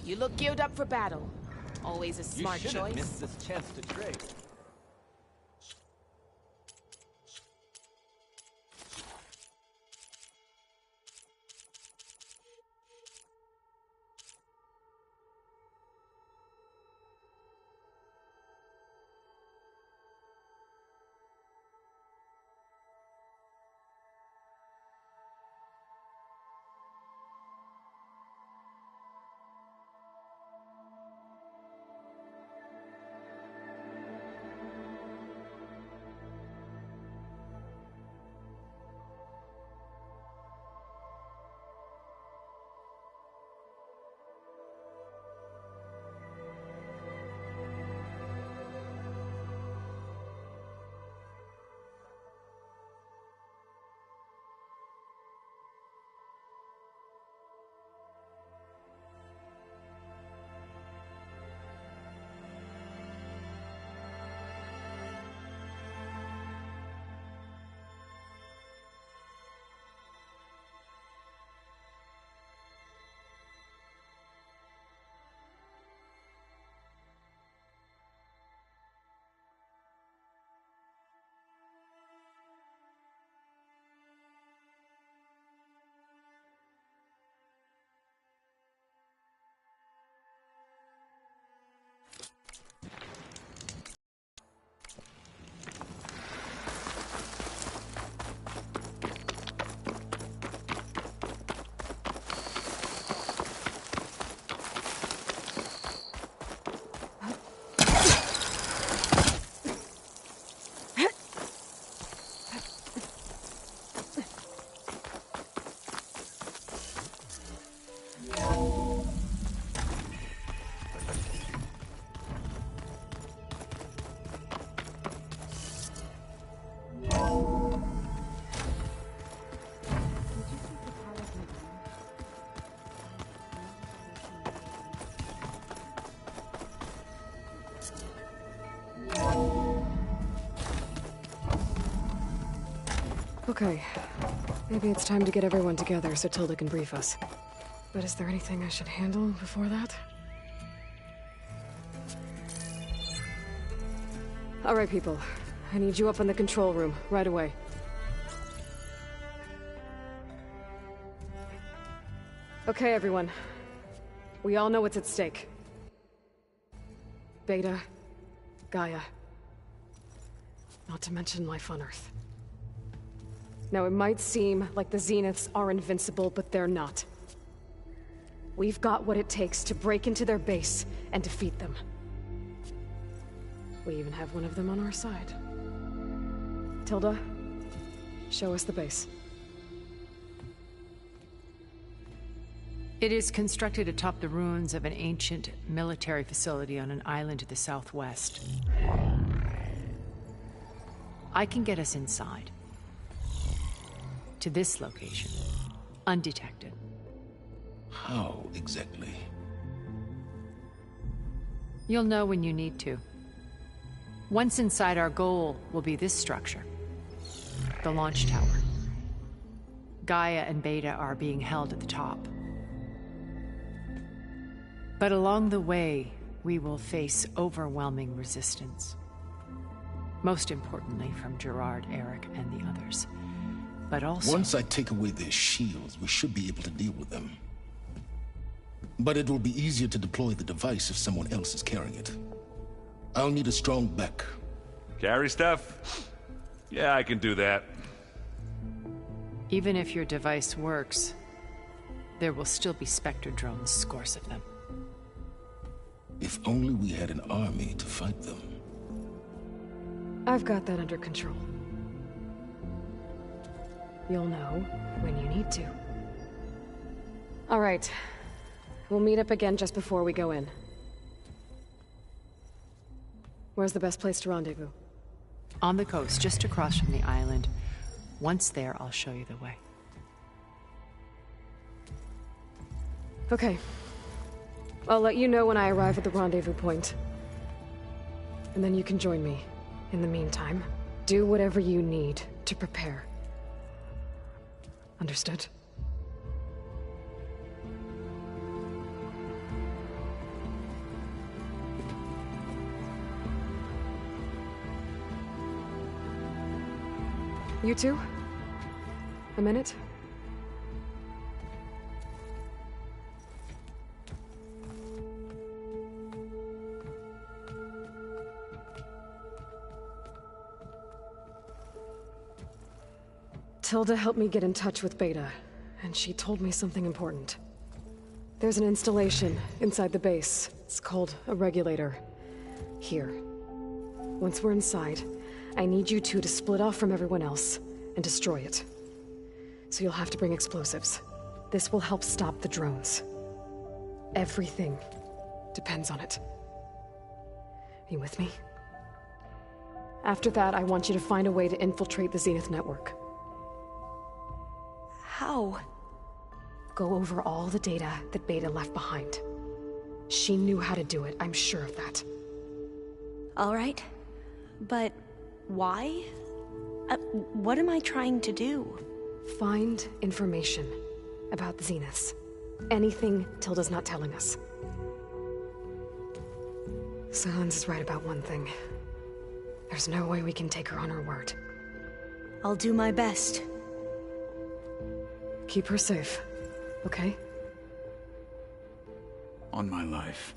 You look geared up for battle. Always a smart choice. You shouldn't miss this chance to trade. Okay. Maybe it's time to get everyone together so Tilda can brief us. But is there anything I should handle before that? Alright, people. I need you up in the control room, right away. Okay, everyone. We all know what's at stake. Beta, Gaia. Not to mention life on Earth. Now, it might seem like the Zeniths are invincible, but they're not. We've got what it takes to break into their base and defeat them. We even have one of them on our side. Tilda, show us the base. It is constructed atop the ruins of an ancient military facility on an island to the southwest. I can get us inside. To this location, undetected. How exactly? You'll know when you need to. Once inside, our goal will be this structure. The launch tower. Gaia and Beta are being held at the top. But along the way, we will face overwhelming resistance. Most importantly from Gerard, Eric, and the others. But also... Once I take away their shields, we should be able to deal with them. But it will be easier to deploy the device if someone else is carrying it. I'll need a strong back. Carry stuff? Yeah, I can do that. Even if your device works, there will still be Spectre drones, scores of them. If only we had an army to fight them. I've got that under control. You'll know when you need to. All right. We'll meet up again just before we go in. Where's the best place to rendezvous? On the coast, just across from the island. Once there, I'll show you the way. Okay. I'll let you know when I arrive at the rendezvous point. And then you can join me. In the meantime, do whatever you need to prepare. Understood? You two? A minute? Tilda helped me get in touch with Beta, and she told me something important. There's an installation inside the base. It's called a regulator. Here. Once we're inside, I need you two to split off from everyone else and destroy it. So you'll have to bring explosives. This will help stop the drones. Everything depends on it. Are you with me? After that, I want you to find a way to infiltrate the Zenith network. How? Go over all the data that Beta left behind. She knew how to do it, I'm sure of that. All right. But why? What am I trying to do? Find information about the Zeniths. Anything Tilda's not telling us. Silence is right about one thing. There's no way we can take her on her word. I'll do my best. Keep her safe, okay? On my life.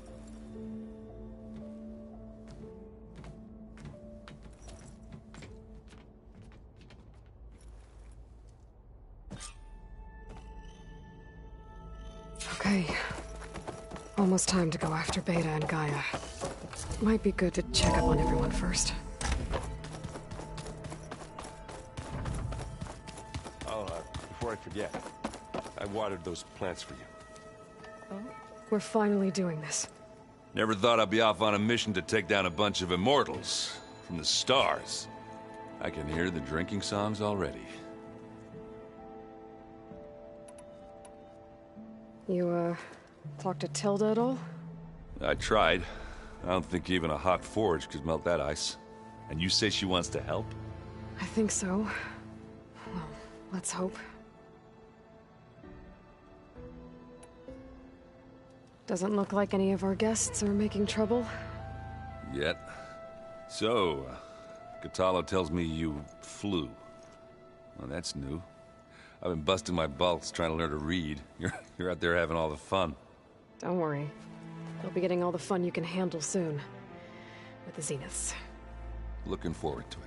Okay. Almost time to go after Beta and Gaia. Might be good to check up on everyone first. Before I forget, I watered those plants for you. Oh? We're finally doing this. Never thought I'd be off on a mission to take down a bunch of immortals from the stars. I can hear the drinking songs already. You, talked to Tilda at all? I tried. I don't think even a hot forge could melt that ice. And you say she wants to help? I think so. Well, let's hope. Doesn't look like any of our guests are making trouble. Yet. So, Katala tells me you flew. Well, that's new. I've been busting my balls trying to learn to read. You're out there having all the fun. Don't worry. You'll be getting all the fun you can handle soon. With the Zeniths. Looking forward to it.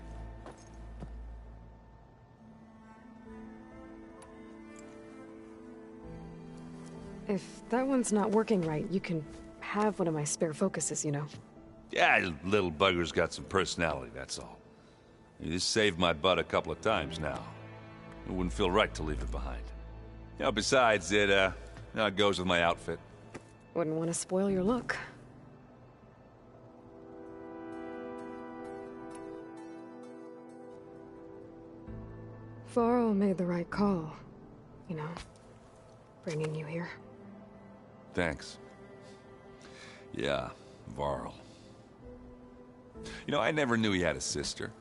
If that one's not working right, you can have one of my spare focuses, you know. Yeah, little bugger's got some personality, that's all. You just saved my butt a couple of times now. It wouldn't feel right to leave it behind. You know, besides, it goes with my outfit. Wouldn't want to spoil your look. Varl made the right call. You know, bringing you here. Thanks. Yeah, Varl. You know, I never knew he had a sister.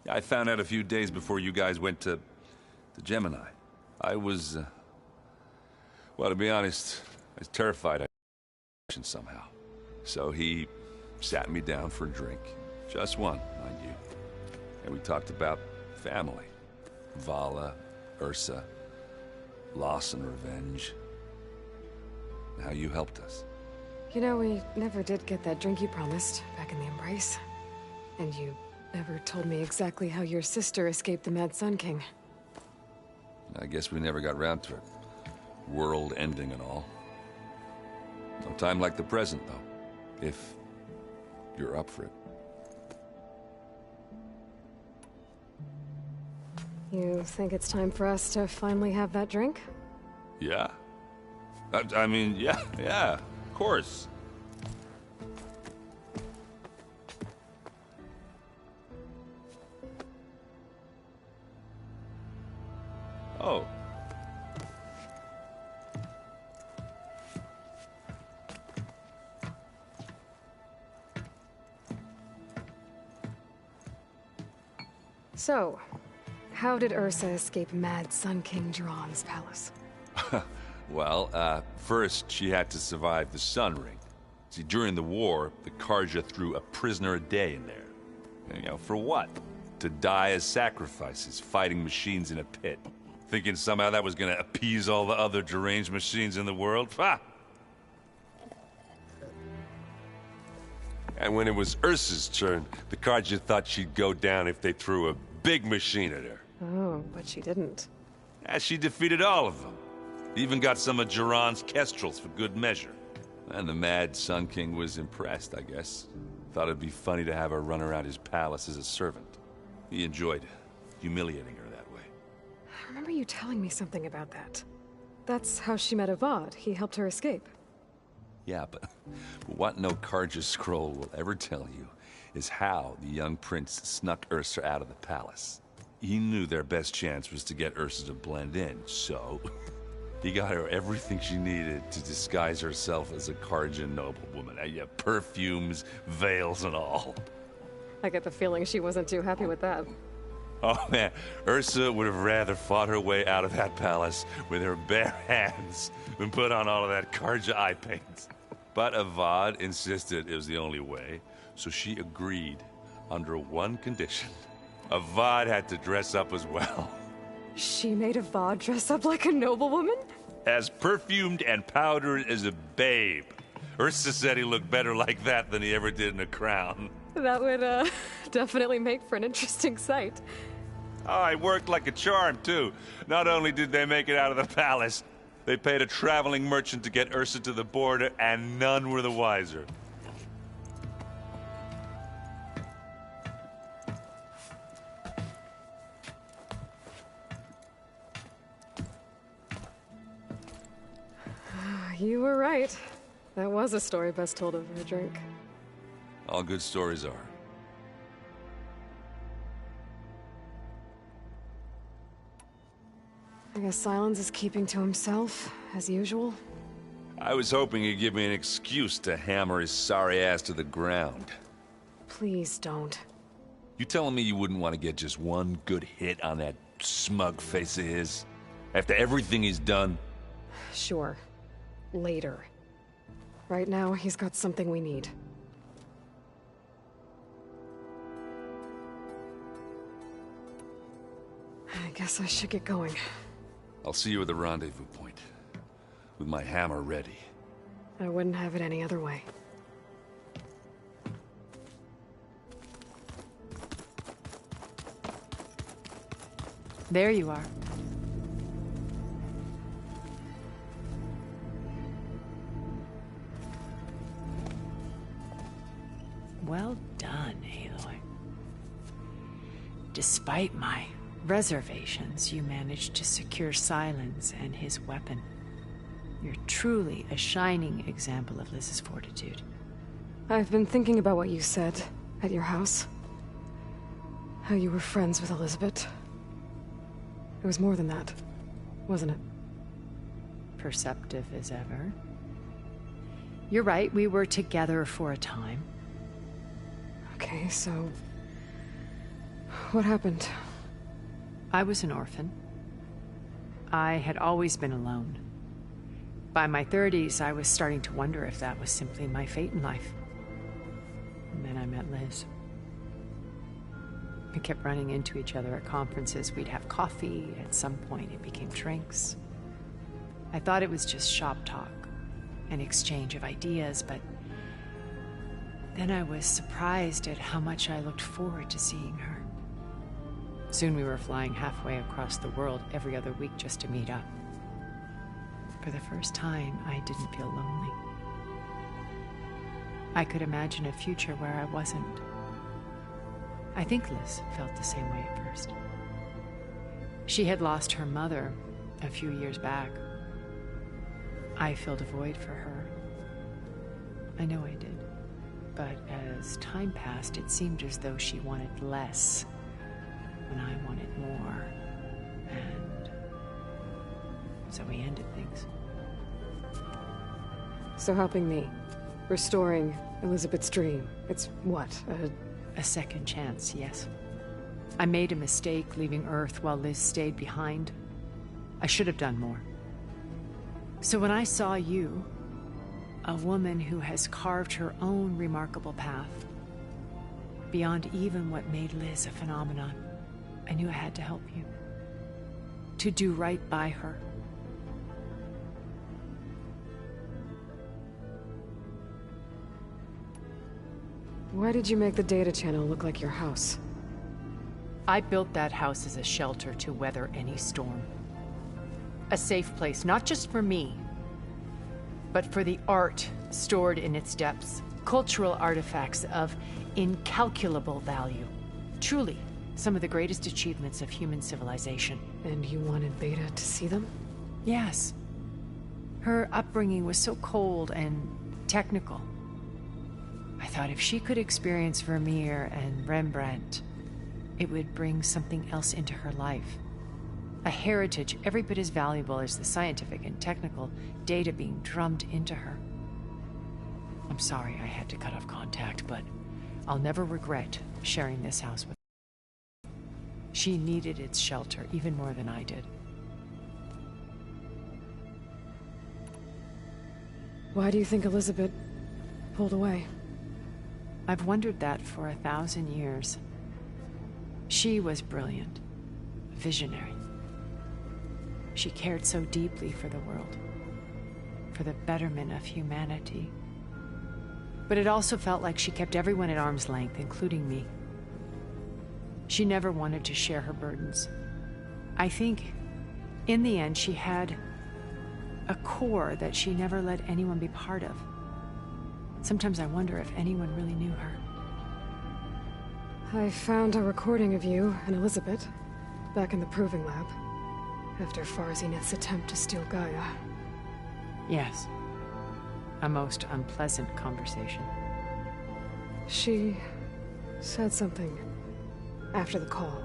I found out a few days before you guys went to Gemini. I was, well, to be honest, I was terrified I'd somehow. So he sat me down for a drink. Just one, mind you. And we talked about family. Vala, Ursa, loss and revenge. How you helped us. You know, we never did get that drink you promised back in the Embrace. And you never told me exactly how your sister escaped the Mad Sun King. I guess we never got round to it. World ending and all. No time like the present, though. If you're up for it. You think it's time for us to finally have that drink? Yeah. I mean, yeah, of course. Oh. So, how did Ursa escape Mad Sun King Jiran's palace? Well, first she had to survive the Sun Ring. See, during the war, the Karja threw a prisoner a day in there. And, you know, for what? to die as sacrifices, fighting machines in a pit. Thinking somehow that was gonna appease all the other deranged machines in the world? Ha! And when it was Ursa's turn, the Carja thought she'd go down if they threw a big machine at her. Oh, but she didn't. As she defeated all of them. Even got some of Jiran's Kestrels for good measure. And the mad Sun King was impressed, I guess. Thought it'd be funny to have her run around his palace as a servant. He enjoyed humiliating her that way. I remember you telling me something about that. That's how she met Avad. He helped her escape. Yeah, but what no Carja scroll will ever tell you is how the young prince snuck Ursa out of the palace. He knew their best chance was to get Ursa to blend in, so he got her everything she needed to disguise herself as a Carja noblewoman. Yeah, perfumes, veils, and all. I get the feeling she wasn't too happy with that. Oh man, Ursa would have rather fought her way out of that palace with her bare hands than put on all of that Carja eye paint. But Avad insisted it was the only way, so she agreed under one condition. Avad had to dress up as well. She made Avad dress up like a noblewoman? As perfumed and powdered as a babe. Ursa said he looked better like that than he ever did in a crown. That would, definitely make for an interesting sight. Oh, it worked like a charm, too. Not only did they make it out of the palace, they paid a traveling merchant to get Ursa to the border, and none were the wiser. You were right. That was a story best told over a drink. All good stories are. I guess Silence is keeping to himself, as usual. I was hoping he'd give me an excuse to hammer his sorry ass to the ground. Please don't. You telling me you wouldn't want to get just one good hit on that smug face of his? After everything he's done? Sure. Later. Right now, he's got something we need. I guess I should get going. I'll see you at the rendezvous point. With my hammer ready. I wouldn't have it any other way. There you are. Well done, Aloy. Despite my reservations, you managed to secure Silence and his weapon. You're truly a shining example of Liz's fortitude. I've been thinking about what you said at your house. How you were friends with Elizabeth. It was more than that, wasn't it? Perceptive as ever. You're right, we were together for a time. Okay, so... what happened? I was an orphan. I had always been alone. By my 30s, I was starting to wonder if that was simply my fate in life. And then I met Liz. We kept running into each other at conferences. We'd have coffee. At some point, it became drinks. I thought it was just shop talk, an exchange of ideas, but then I was surprised at how much I looked forward to seeing her. Soon we were flying halfway across the world every other week just to meet up. For the first time, I didn't feel lonely. I could imagine a future where I wasn't. I think Liz felt the same way at first. She had lost her mother a few years back. I filled a void for her. I know I did. But as time passed, it seemed as though she wanted less when I wanted more. And so we ended things. So helping me. Restoring Elizabeth's dream. It's what, a second chance, yes. I made a mistake leaving Earth while Liz stayed behind. I should have done more. So when I saw you, a woman who has carved her own remarkable path, beyond even what made Liz a phenomenon, I knew I had to help you. To do right by her. Why did you make the data channel look like your house? I built that house as a shelter to weather any storm. A safe place, not just for me, but for the art stored in its depths. Cultural artifacts of incalculable value. Truly, some of the greatest achievements of human civilization. And you wanted Beta to see them? Yes. Her upbringing was so cold and technical. I thought if she could experience Vermeer and Rembrandt, it would bring something else into her life. A heritage every bit as valuable as the scientific and technical data being drummed into her. I'm sorry I had to cut off contact, but I'll never regret sharing this house with her. She needed its shelter even more than I did. Why do you think Elizabeth pulled away? I've wondered that for 1,000 years. She was brilliant, visionary. She cared so deeply for the world, for the betterment of humanity. But it also felt like she kept everyone at arm's length, including me. She never wanted to share her burdens. I think, in the end, she had a core that she never let anyone be part of. Sometimes I wonder if anyone really knew her. I found a recording of you and Elizabeth back in the proving lab after Farzineth's attempt to steal Gaia. Yes. A most unpleasant conversation. She said something after the call.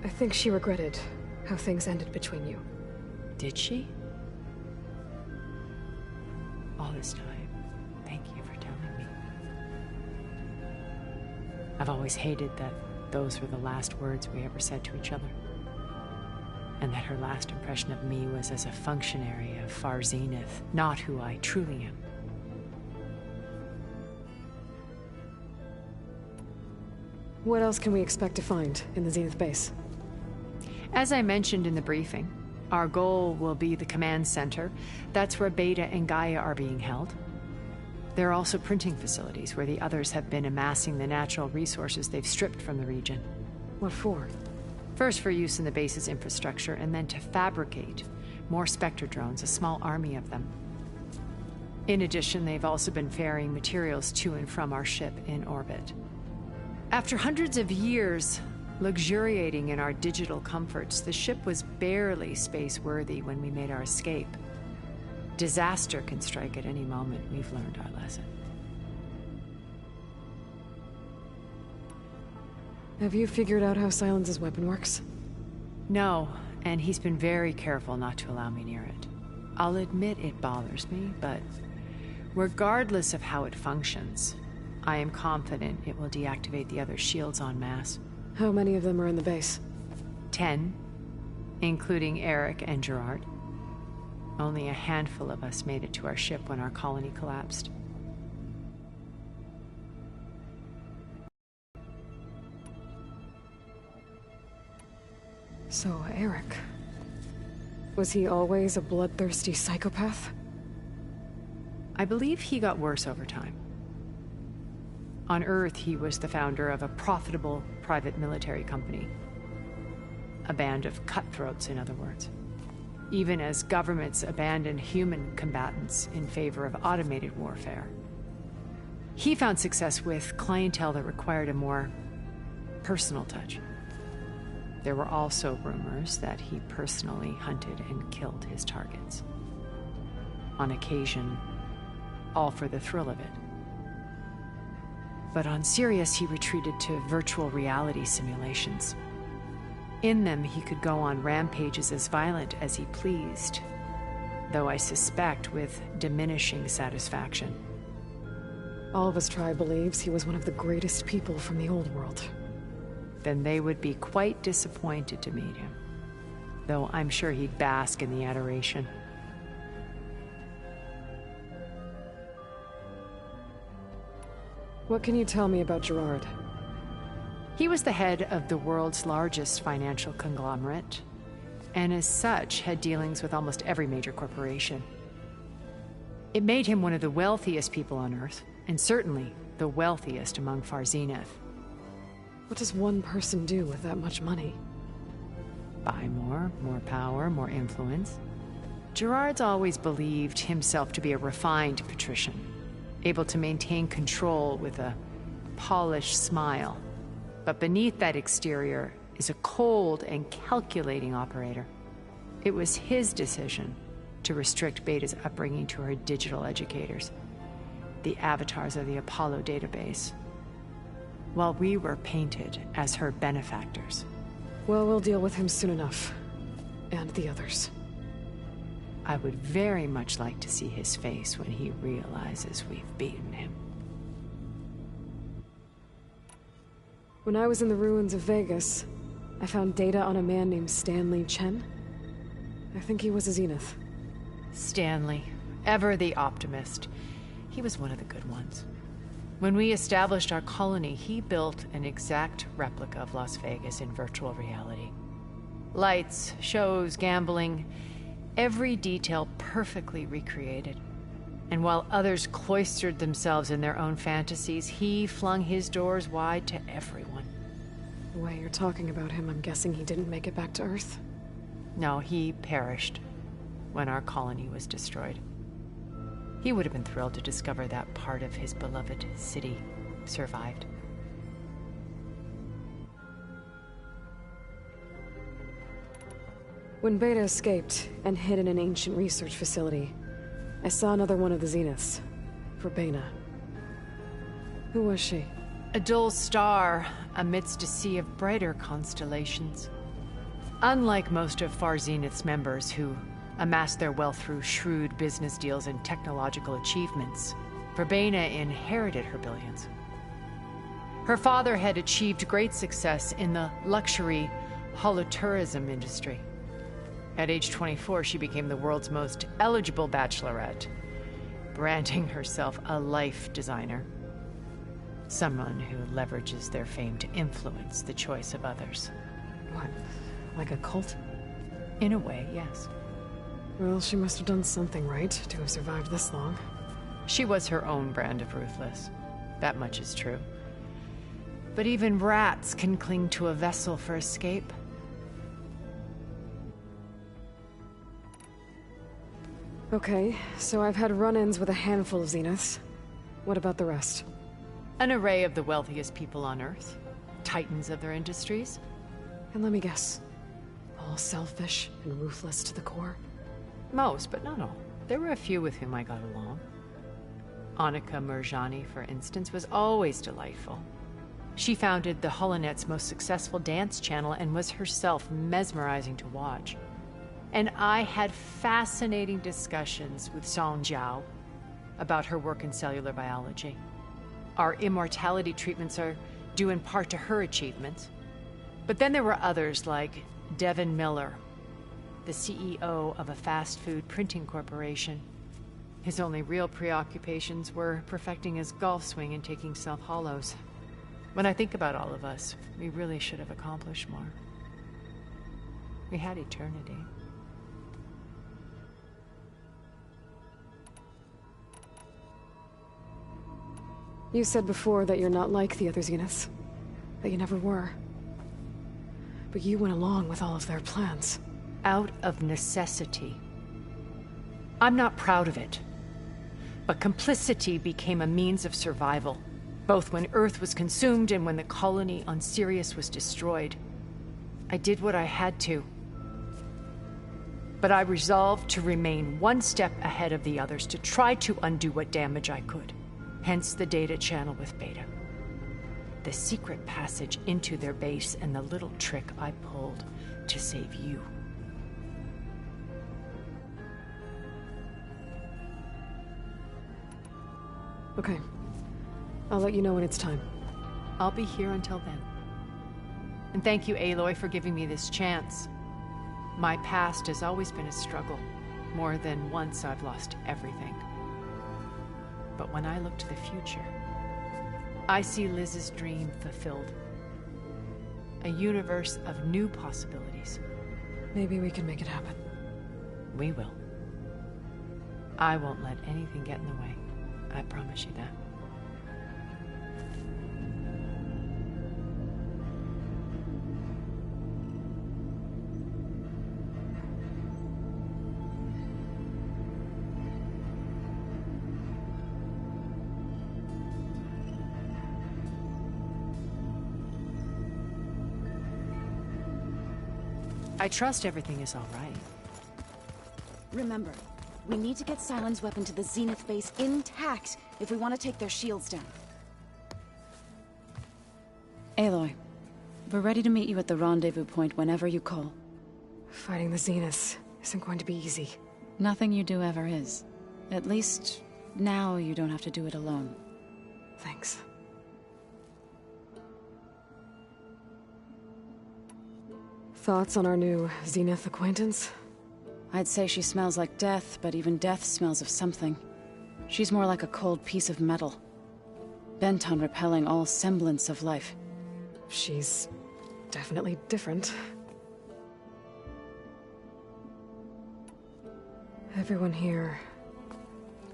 I think she regretted how things ended between you. Did she? All this time, thank you for telling me. I've always hated that those were the last words we ever said to each other. And that her last impression of me was as a functionary of Far Zenith, not who I truly am. What else can we expect to find in the Zenith base? As I mentioned in the briefing, our goal will be the command center. That's where Beta and Gaia are being held. There are also printing facilities where the others have been amassing the natural resources they've stripped from the region. What for? First for use in the base's infrastructure, and then to fabricate more Spectre drones, a small army of them. In addition, they've also been ferrying materials to and from our ship in orbit. After hundreds of years luxuriating in our digital comforts, the ship was barely space-worthy when we made our escape. Disaster can strike at any moment. We've learned our lesson. Have you figured out how Silence's weapon works? No, and he's been very careful not to allow me near it. I'll admit it bothers me, but regardless of how it functions, I am confident it will deactivate the other shields en masse. How many of them are in the base? 10, including Eric and Gerard. Only a handful of us made it to our ship when our colony collapsed. So, Eric... was he always a bloodthirsty psychopath? I believe he got worse over time. On Earth, he was the founder of a profitable private military company. A band of cutthroats, in other words. Even as governments abandoned human combatants in favor of automated warfare. He found success with clientele that required a more personal touch. There were also rumors that he personally hunted and killed his targets. On occasion, all for the thrill of it. But on Sirius, he retreated to virtual reality simulations. In them, he could go on rampages as violent as he pleased, though I suspect with diminishing satisfaction. All of his tribe believes he was one of the greatest people from the old world. Then they would be quite disappointed to meet him, though I'm sure he'd bask in the adoration. What can you tell me about Gerard? He was the head of the world's largest financial conglomerate, and as such had dealings with almost every major corporation. It made him one of the wealthiest people on Earth, and certainly the wealthiest among Far Zenith. What does one person do with that much money? Buy more power, more influence. Gerard's always believed himself to be a refined patrician, able to maintain control with a polished smile. But beneath that exterior is a cold and calculating operator. It was his decision to restrict Beta's upbringing to her digital educators, the avatars of the Apollo database, while we were painted as her benefactors. Well, we'll deal with him soon enough. And the others. I would very much like to see his face when he realizes we've beaten him. When I was in the ruins of Vegas, I found data on a man named Stanley Chen. I think he was a Zenith. Stanley, ever the optimist. He was one of the good ones. When we established our colony, he built an exact replica of Las Vegas in virtual reality. Lights, shows, gambling, every detail perfectly recreated. And while others cloistered themselves in their own fantasies, he flung his doors wide to everyone. The way you're talking about him, I'm guessing he didn't make it back to Earth? No, he perished when our colony was destroyed. He would have been thrilled to discover that part of his beloved city survived. When Beta escaped and hid in an ancient research facility, I saw another one of the Zeniths, Verbena. Who was she? A dull star amidst a sea of brighter constellations. Unlike most of Far Zenith's members who amassed their wealth through shrewd business deals and technological achievements, Verbena inherited her billions. Her father had achieved great success in the luxury holotourism industry. At age 24, she became the world's most eligible bachelorette, branding herself a life designer. Someone who leverages their fame to influence the choice of others. What? Like a cult? In a way, yes. Well, she must have done something right to have survived this long. She was her own brand of ruthless. That much is true. But even rats can cling to a vessel for escape. Okay, so I've had run-ins with a handful of Zeniths. What about the rest? An array of the wealthiest people on Earth. Titans of their industries. And let me guess. All selfish and ruthless to the core? Most, but not all. There were a few with whom I got along. Annika Murjani, for instance, was always delightful. She founded the HoloNet's most successful dance channel and was herself mesmerizing to watch. And I had fascinating discussions with Song Jiao about her work in cellular biology. Our immortality treatments are due in part to her achievements. But then there were others like Devin Miller, the CEO of a fast food printing corporation. His only real preoccupations were perfecting his golf swing and taking self-hollows. When I think about all of us, we really should have accomplished more. We had eternity. You said before that you're not like the other Zeniths. That you never were. But you went along with all of their plans. Out of necessity. I'm not proud of it. But complicity became a means of survival, both when Earth was consumed and when the colony on Sirius was destroyed. I did what I had to. But I resolved to remain one step ahead of the others, to try to undo what damage I could. Hence the data channel with Beta. The secret passage into their base and the little trick I pulled to save you. Okay. I'll let you know when it's time. I'll be here until then. And thank you, Aloy, for giving me this chance. My past has always been a struggle. More than once I've lost everything. But when I look to the future, I see Liz's dream fulfilled. A universe of new possibilities. Maybe we can make it happen. We will. I won't let anything get in the way. I promise you that. I trust everything is all right. Remember, we need to get Sylens' weapon to the Zenith base intact if we want to take their shields down. Aloy, we're ready to meet you at the rendezvous point whenever you call. Fighting the Zeniths isn't going to be easy. Nothing you do ever is. At least, now you don't have to do it alone. Thanks. Thoughts on our new Zenith acquaintance? I'd say she smells like death, but even death smells of something. She's more like a cold piece of metal, bent on repelling all semblance of life. She's definitely different. Everyone here,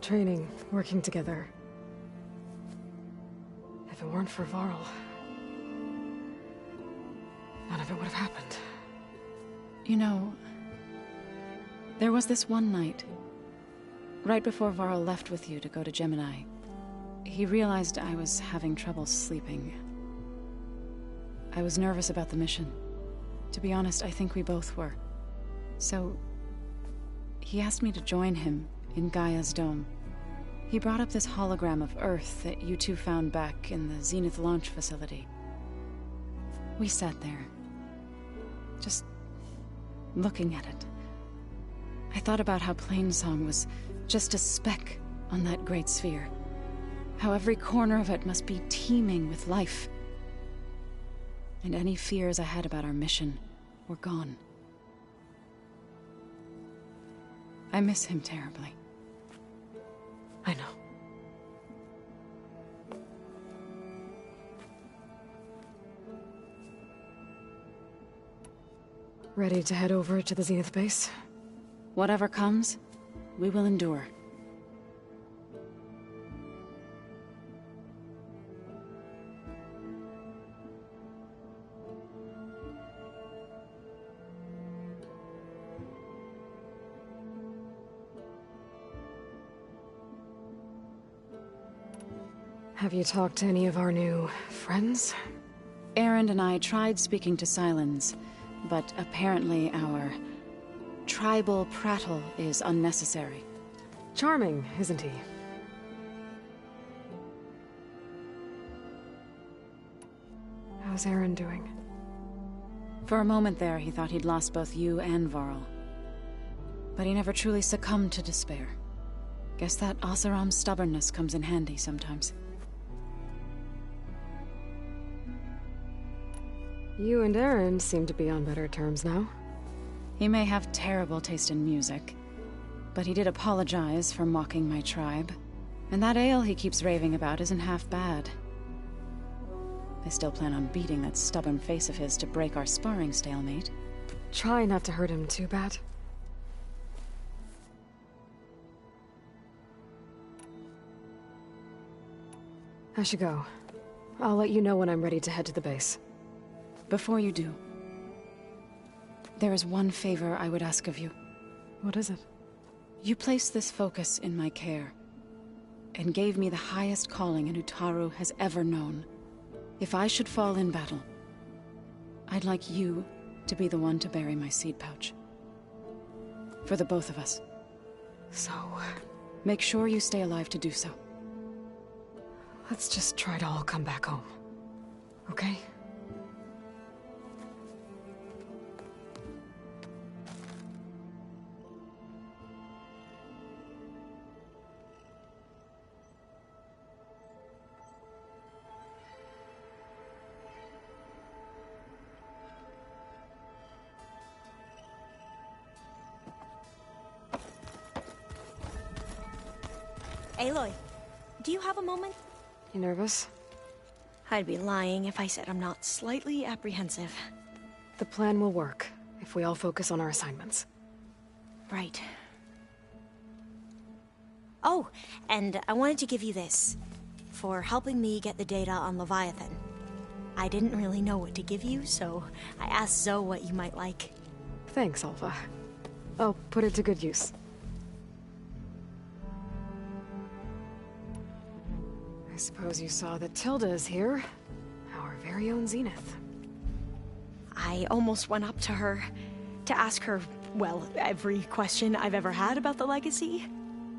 training, working together. If it weren't for Varl, none of it would have happened. You know, there was this one night, right before Varl left with you to go to Gemini. He realized I was having trouble sleeping. I was nervous about the mission. To be honest, I think we both were. So, he asked me to join him in Gaia's dome. He brought up this hologram of Earth that you two found back in the Zenith launch facility. We sat there, just looking at it. I thought about how Plainsong was just a speck on that great sphere. How every corner of it must be teeming with life. And any fears I had about our mission were gone. I miss him terribly. I know. Ready to head over to the Zenith base? Whatever comes, we will endure. Have you talked to any of our new friends? Erend and I tried speaking to Sylens, but apparently our tribal prattle is unnecessary. Charming, isn't he? How's Aaron doing? For a moment there, he thought he'd lost both you and Varl. But he never truly succumbed to despair. Guess that Oseram's stubbornness comes in handy sometimes. You and Aaron seem to be on better terms now. He may have terrible taste in music, but he did apologize for mocking my tribe. And that ale he keeps raving about isn't half bad. I still plan on beating that stubborn face of his to break our sparring stalemate. Try not to hurt him too bad. I should go. I'll let you know when I'm ready to head to the base. Before you do, there is one favor I would ask of you. What is it? You placed this focus in my care, and gave me the highest calling an Utaru has ever known. If I should fall in battle, I'd like you to be the one to bury my seed pouch. For the both of us. So... make sure you stay alive to do so. let's just try to all come back home. Okay? Aloy, do you have a moment? You nervous? I'd be lying if I said I'm not slightly apprehensive. The plan will work, if we all focus on our assignments. Right. Oh, and I wanted to give you this, for helping me get the data on Leviathan. I didn't really know what to give you, so I asked Zoe what you might like. Thanks, Alpha. I'll put it to good use. I suppose you saw that Tilda is here. Our very own Zenith. I almost went up to her to ask her, well, every question I've ever had about the Legacy.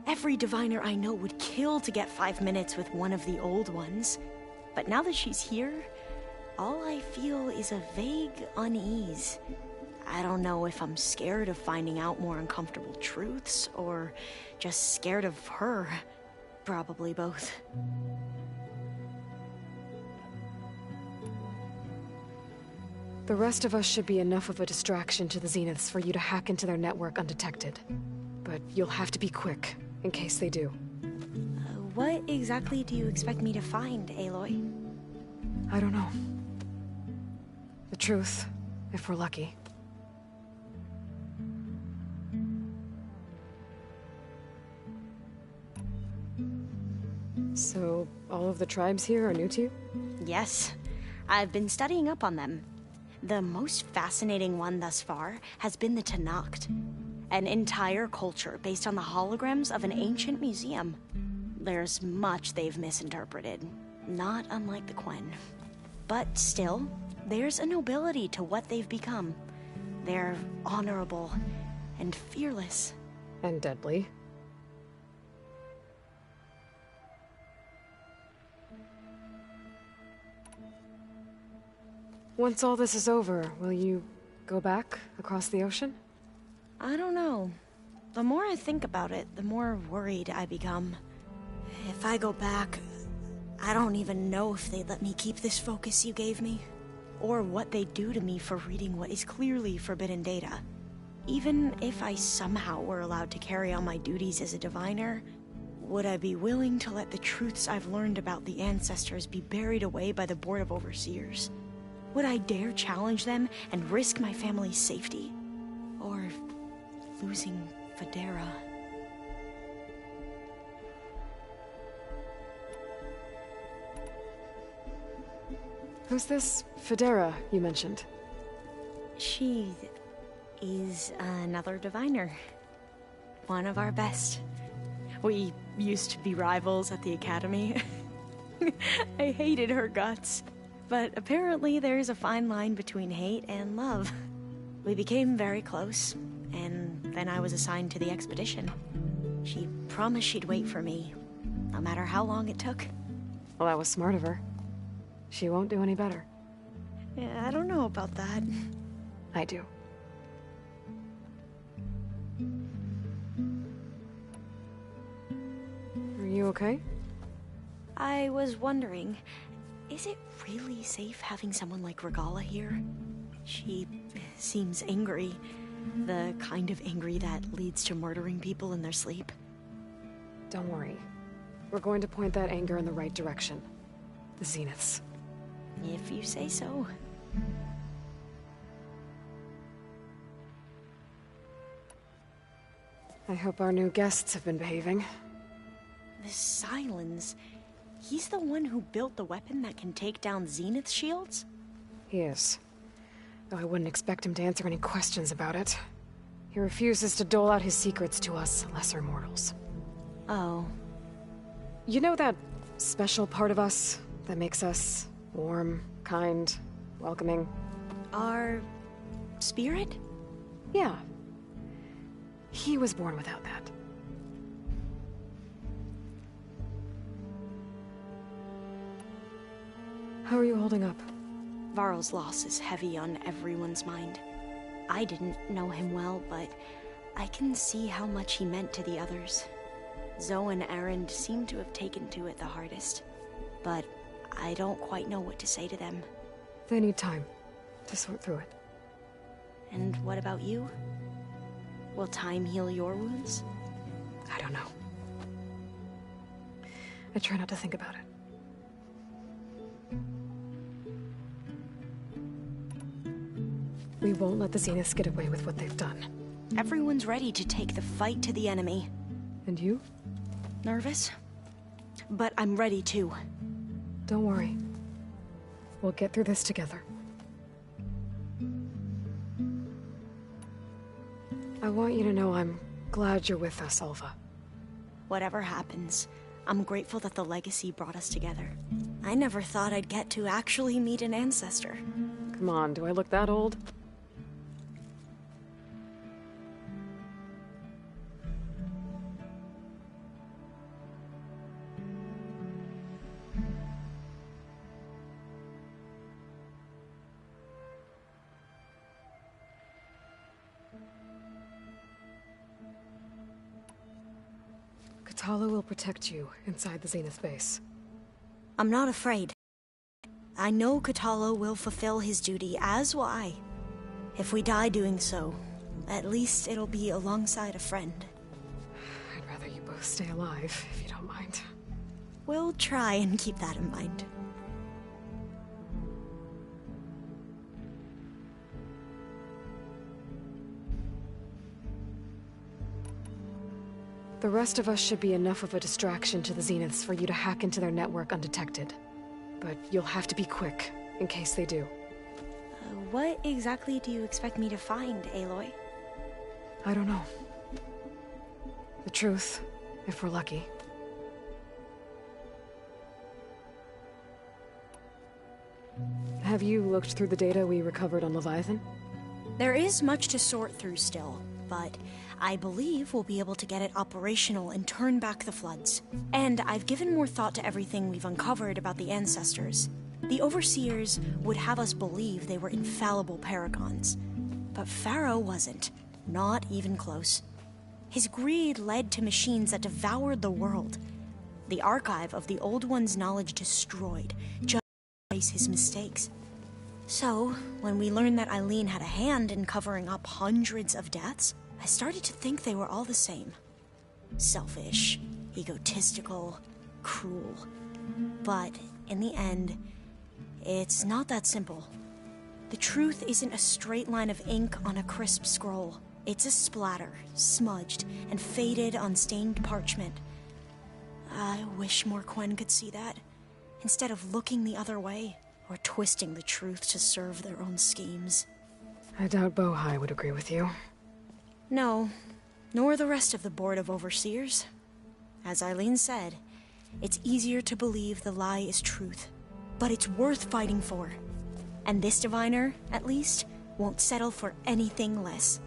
Every diviner I know would kill to get 5 minutes with one of the old ones. But now that she's here, all I feel is a vague unease. I don't know if I'm scared of finding out more uncomfortable truths, or just scared of her. Probably both. The rest of us should be enough of a distraction to the Zeniths for you to hack into their network undetected. But you'll have to be quick, in case they do. What exactly do you expect me to find, Aloy? I don't know. The truth, if we're lucky. So, all of the tribes here are new to you? Yes. I've been studying up on them. The most fascinating one thus far has been the Tenakth, an entire culture based on the holograms of an ancient museum. There's much they've misinterpreted, not unlike the Quen. But still, there's a nobility to what they've become. They're honorable and fearless. And deadly. Once all this is over, will you go back across the ocean? I don't know. The more I think about it, the more worried I become. If I go back, I don't even know if they'd let me keep this focus you gave me, or what they'd do to me for reading what is clearly forbidden data. Even if I somehow were allowed to carry on my duties as a diviner, would I be willing to let the truths I've learned about the ancestors be buried away by the Board of Overseers? Would I dare challenge them and risk my family's safety? Or losing Federa? Who's this Federa you mentioned? She is another diviner. One of our best. We used to be rivals at the academy. I hated her guts. But apparently there's a fine line between hate and love. We became very close, and then I was assigned to the expedition. She promised she'd wait for me, no matter how long it took. Well, that was smart of her. She won't do any better. Yeah, I don't know about that. I do. Are you okay? I was wondering, is it really safe having someone like Regala here? She seems angry. The kind of angry that leads to murdering people in their sleep. Don't worry. We're going to point that anger in the right direction. The Zeniths. If you say so. I hope our new guests have been behaving. The Silence. He's the one who built the weapon that can take down Zenith shields? He is. Though I wouldn't expect him to answer any questions about it. He refuses to dole out his secrets to us lesser mortals. Oh. You know that special part of us that makes us warm, kind, welcoming? Our spirit? Yeah. He was born without that. How are you holding up? Varl's loss is heavy on everyone's mind. I didn't know him well, but I can see how much he meant to the others. Zoe and Aaron seem to have taken to it the hardest, but I don't quite know what to say to them. They need time to sort through it. And what about you? Will time heal your wounds? I don't know. I try not to think about it. We won't let the Zeniths get away with what they've done. Everyone's ready to take the fight to the enemy. And you? Nervous? But I'm ready too. Don't worry. We'll get through this together. I want you to know I'm glad you're with us, Alva. Whatever happens, I'm grateful that the legacy brought us together. I never thought I'd get to actually meet an ancestor. Come on, do I look that old? Katala will protect you inside the Zenith base. I'm not afraid. I know Katala will fulfill his duty, as will I. If we die doing so, at least it'll be alongside a friend. I'd rather you both stay alive, if you don't mind. We'll try and keep that in mind. The rest of us should be enough of a distraction to the Zeniths for you to hack into their network undetected. But you'll have to be quick, in case they do. What exactly do you expect me to find, Aloy? I don't know. The truth, if we're lucky. Have you looked through the data we recovered on Leviathan? There is much to sort through still, but I believe we'll be able to get it operational and turn back the floods. And I've given more thought to everything we've uncovered about the ancestors. The Overseers would have us believe they were infallible paragons. But Pharaoh wasn't. Not even close. His greed led to machines that devoured the world. The archive of the Old One's knowledge destroyed, just to erase his mistakes. So, when we learned that Eileen had a hand in covering up hundreds of deaths, I started to think they were all the same. Selfish, egotistical, cruel. But in the end, it's not that simple. The truth isn't a straight line of ink on a crisp scroll. It's a splatter, smudged and faded on stained parchment. I wish more Quen could see that, instead of looking the other way, or twisting the truth to serve their own schemes. I doubt Bohai would agree with you. No, nor the rest of the Board of Overseers. As Eileen said, it's easier to believe the lie is truth, but it's worth fighting for. And this diviner, at least, won't settle for anything less.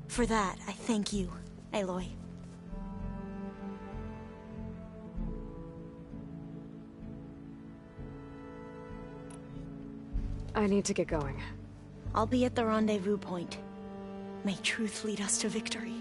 For that, I thank you, Aloy. I need to get going. I'll be at the rendezvous point. May truth lead us to victory.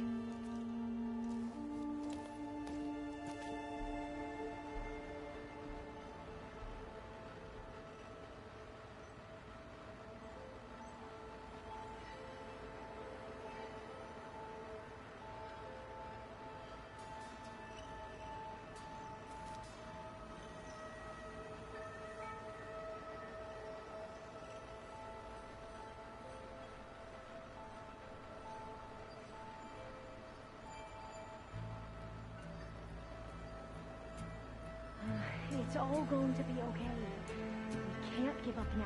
It's all going to be okay. We can't give up now.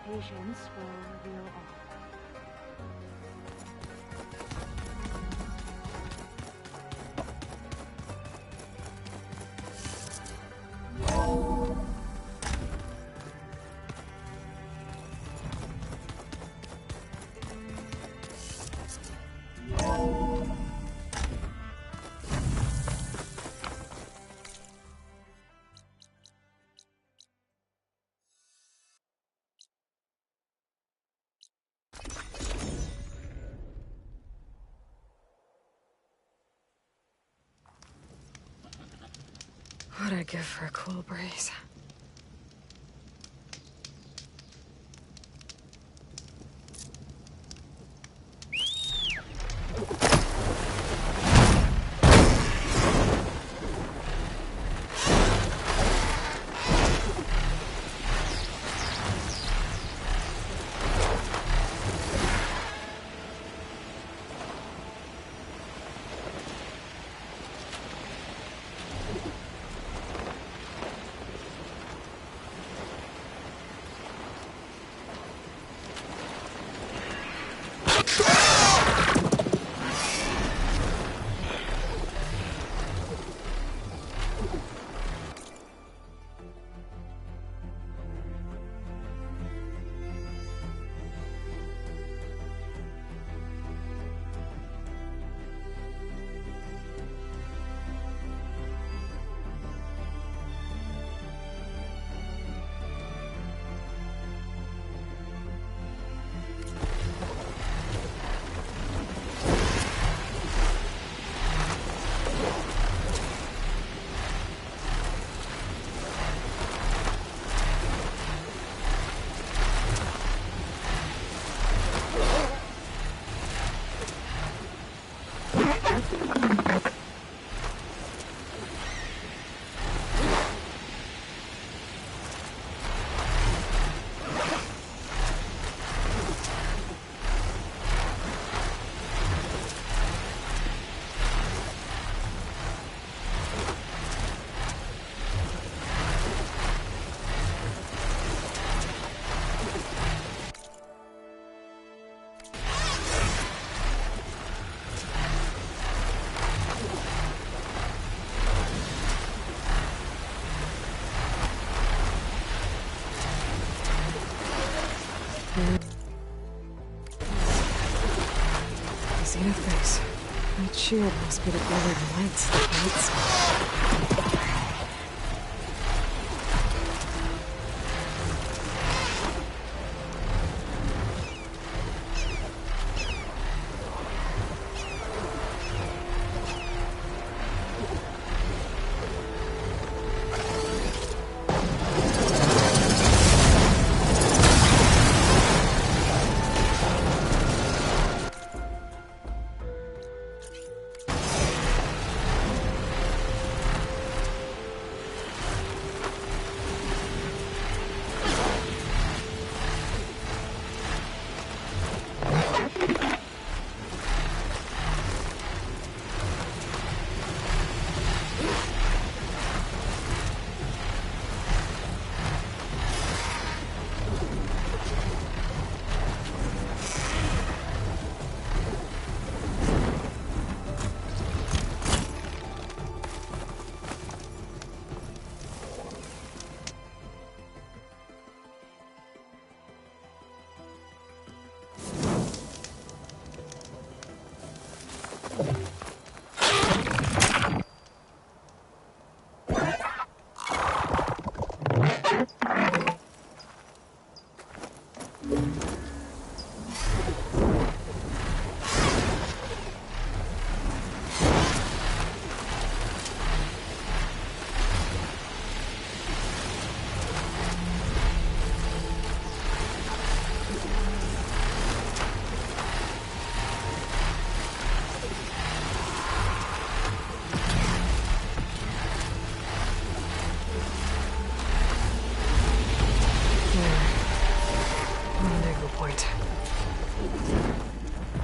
Patience will reveal all. what I'd give for a cool breeze. Zenith base. That shield must be the glowing lights that lights.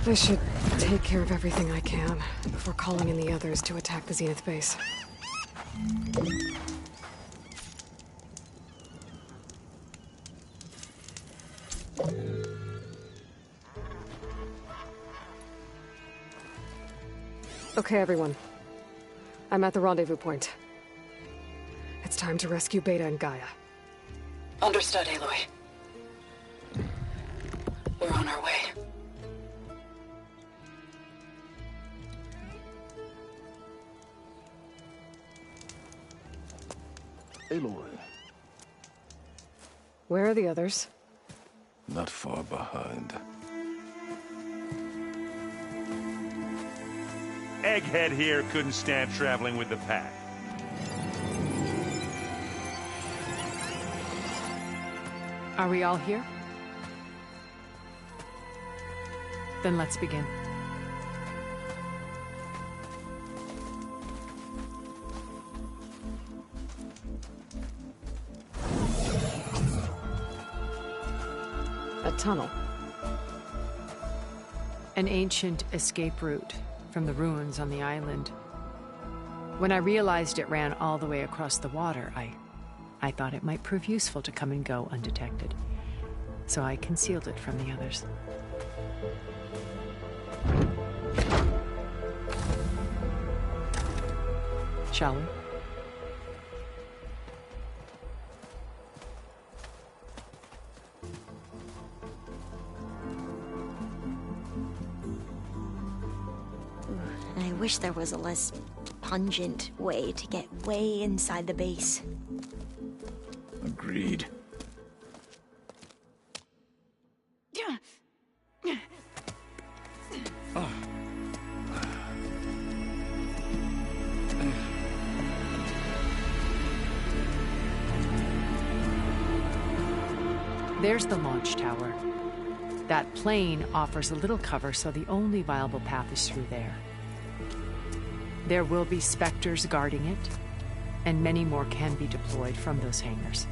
I should take care of everything I can before calling in the others to attack the Zenith base. Okay, everyone. I'm at the rendezvous point. It's time to rescue Beta and Gaia. Understood, Aloy. We're on our way. Aloy. Where are the others? Not far behind. Egghead here couldn't stand traveling with the pack. Are we all here? Then let's begin. A tunnel. An ancient escape route from the ruins on the island. When I realized it ran all the way across the water, I thought it might prove useful to come and go undetected. So I concealed it from the others. Shall we? I wish there was a less pungent way to get way inside the base. Agreed. There's the launch tower. That plane offers a little cover, so the only viable path is through there. There will be Spectres guarding it, and many more can be deployed from those hangars.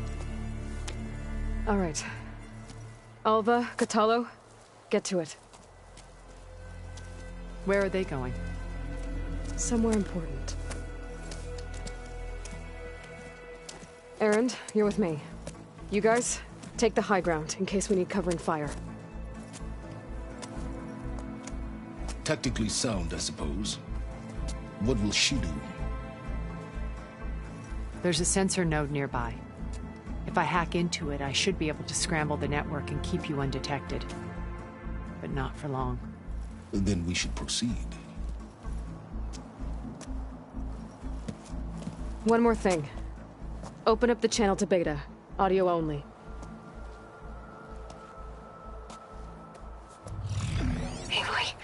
All right. Alva, Catalo, get to it. Where are they going? Somewhere important. Erend, you're with me. You guys, take the high ground in case we need covering fire. Tactically sound, I suppose. What will she do? There's a sensor node nearby. If I hack into it, I should be able to scramble the network and keep you undetected. But not for long. Then we should proceed. One more thing. Open up the channel to Beta. Audio only. Aloy,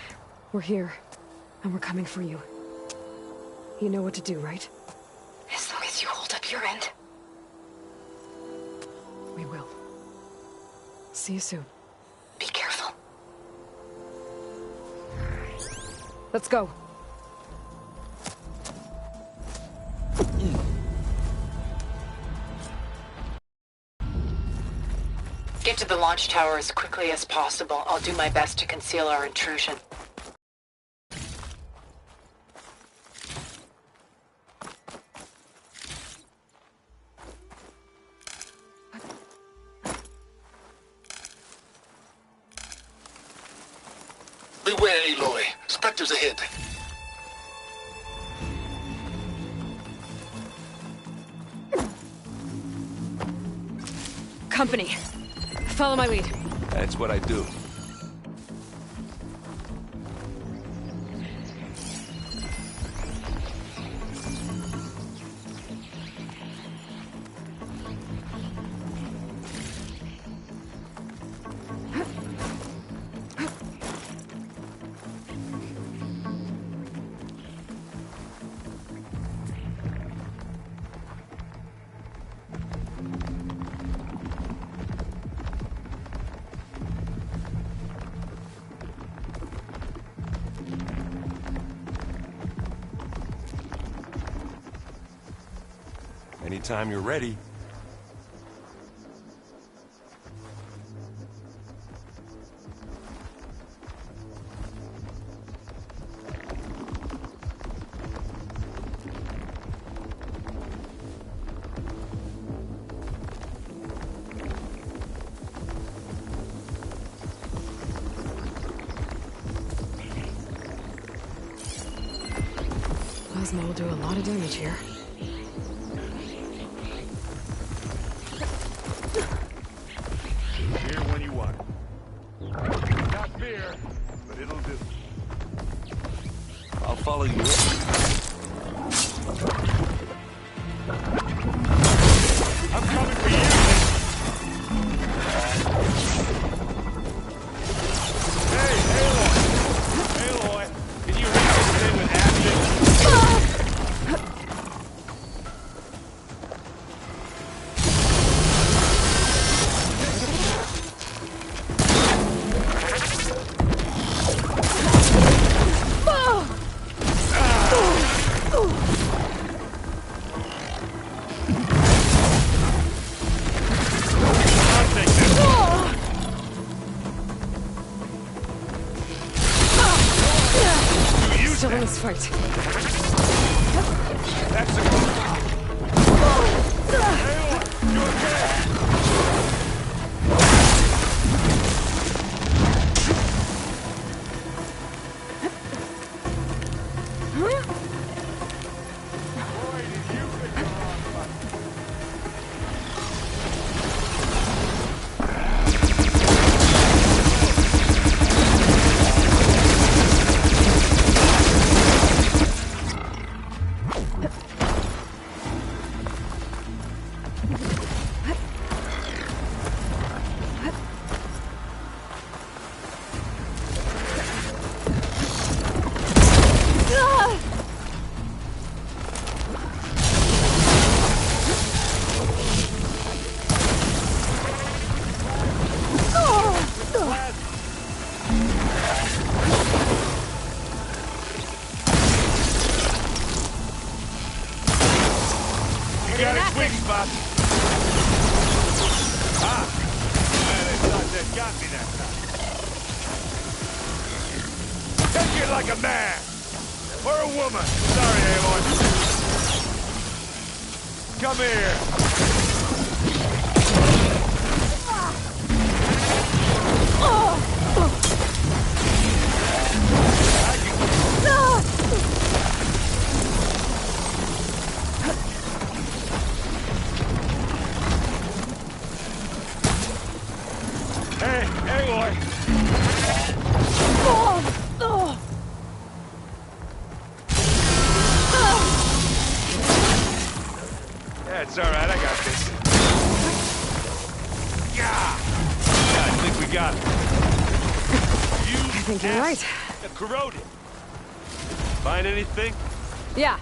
we're here, and we're coming for you. You know what to do, right? As long as you hold up your end. We will. See you soon. Be careful. Let's go. Get to the launch tower as quickly as possible. I'll do my best to conceal our intrusion. Beware, Aloy. Spectres ahead. Company. Follow my lead. That's what I do. Anytime you're ready. Plasma will do a lot of damage here. Here when you want. Not fear, but it'll do. I'll follow you. I'm coming for you. Hey, Aloy! Aloy, can you reach this thing with action? fight. That's a... Aloy, you okay? Got his weak spot. Ah! They thought they got me that time. Take it like a man! Or a woman! Sorry, Aloy. Come here! Hey, Aloy! Yeah, it's all right. I got this. Yeah, I think we got it. You I think you're right. Corroded. Find anything? Yeah.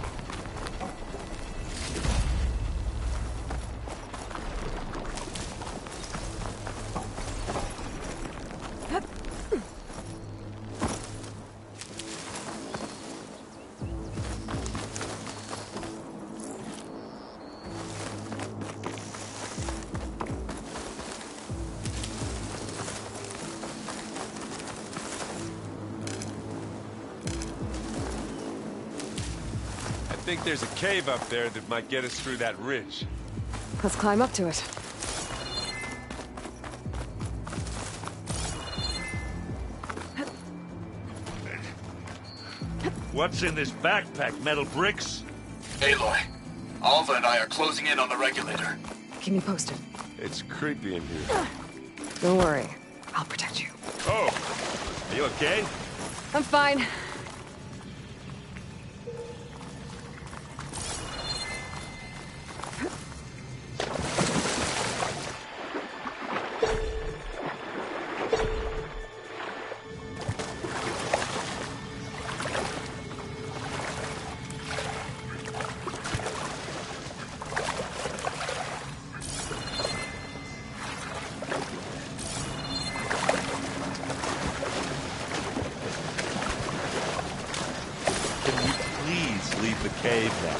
I think there's a cave up there that might get us through that ridge. Let's climb up to it. What's in this backpack? Metal bricks? Aloy, Alva and I are closing in on the regulator. Keep me posted. It's creepy in here. Don't worry. I'll protect you. Oh, are you okay? I'm fine. Leave the cave now.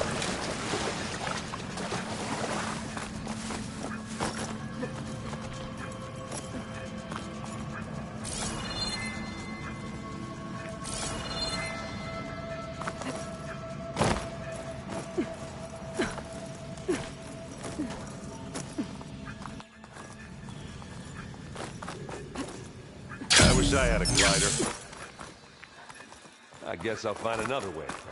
I wish I had a glider. I guess I'll find another way across.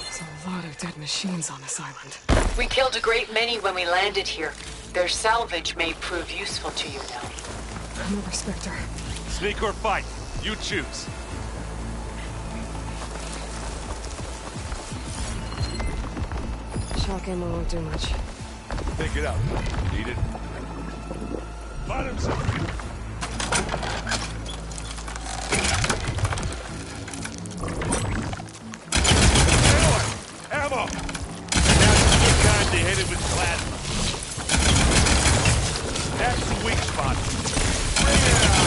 There's a lot of dead machines on this island. We killed a great many when we landed here. Their salvage may prove useful to you now. I'm a respecter. Sneak or fight, you choose. Shock ammo won't do much. Pick it up. Need it? Find him something. Ammo! Now's a good time to hit it with plasma. That's the weak spot. Bring it out!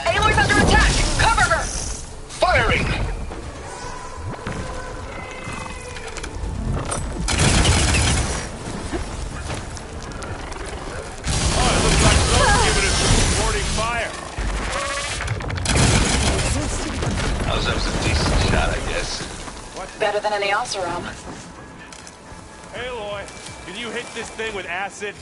Aloy's under attack! the Oseram. Hey, Aloy, can you hit this thing with acid?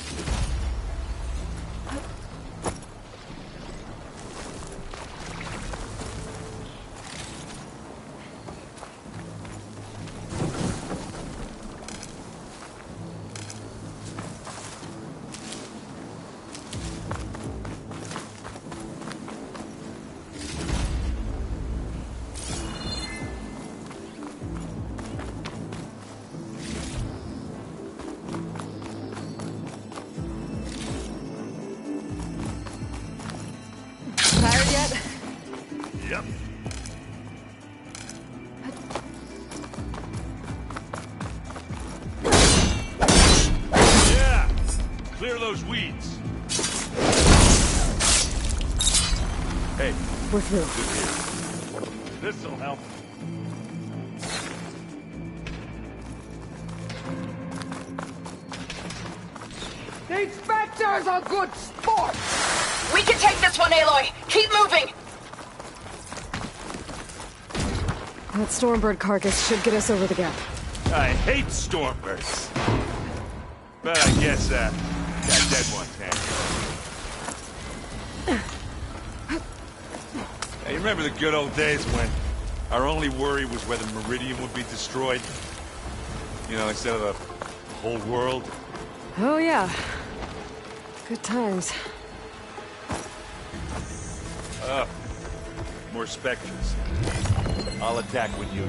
Tired yet? Yep. Yeah! Clear those weeds. Hey. We're through. This'll help. The Inspector's a good sport! We can take this one, Aloy! Keep moving! That Stormbird carcass should get us over the gap. I hate Stormbirds. But I guess, that dead one's handy. Hey, you remember the good old days when our only worry was whether Meridian would be destroyed? You know, instead of the whole world? Oh yeah. Good times. More Spectres. I'll attack when you...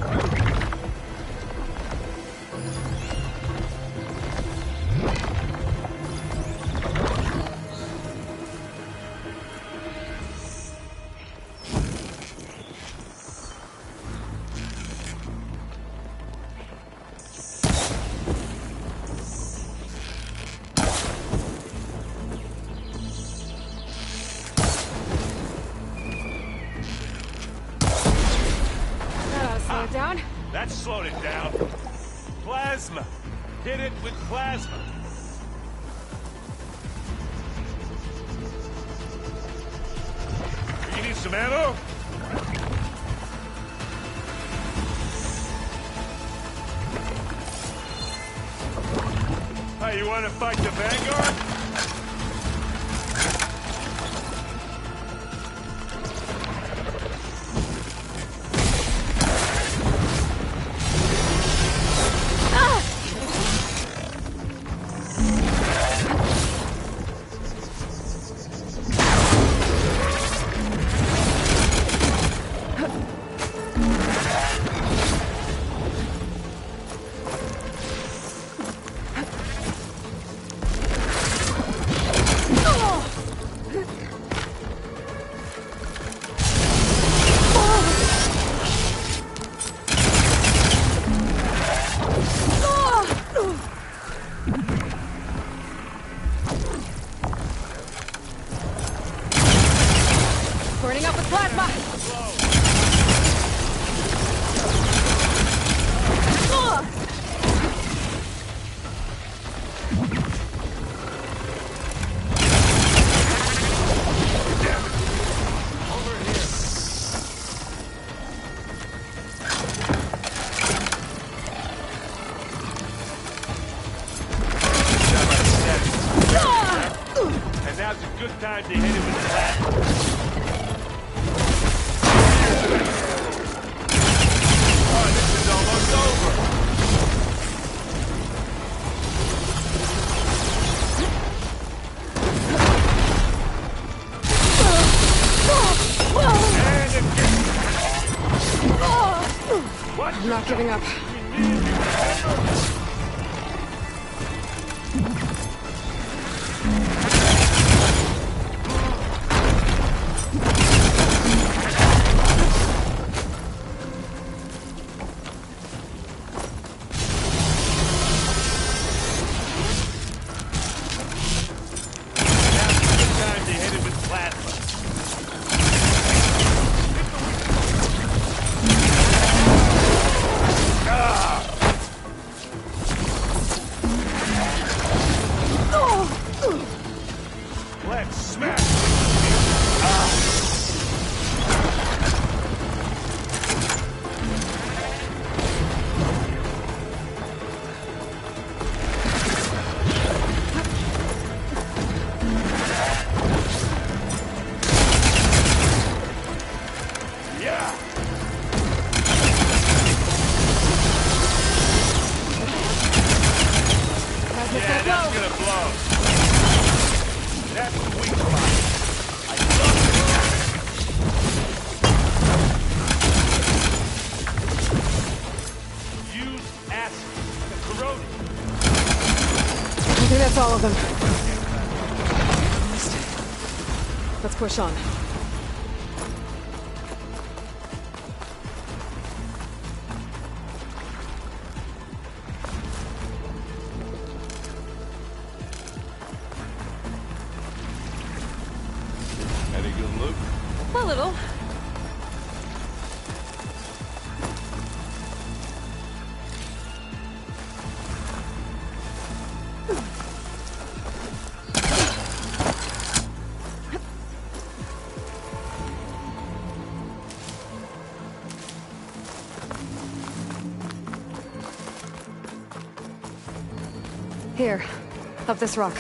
Down? That slowed it down. Plasma. Hit it with plasma. You need some ammo? Hey, you want to fight the Vanguard? Burning up with plasma! And now's a good time to hit it with plasma. Almost over. I'm not giving up. Yeah, that's gonna blow. That's the weak spot. I love it. Use acid to corrode it. I think that's all of them. Let's push on. Any good loot? A little. Here, up this rock.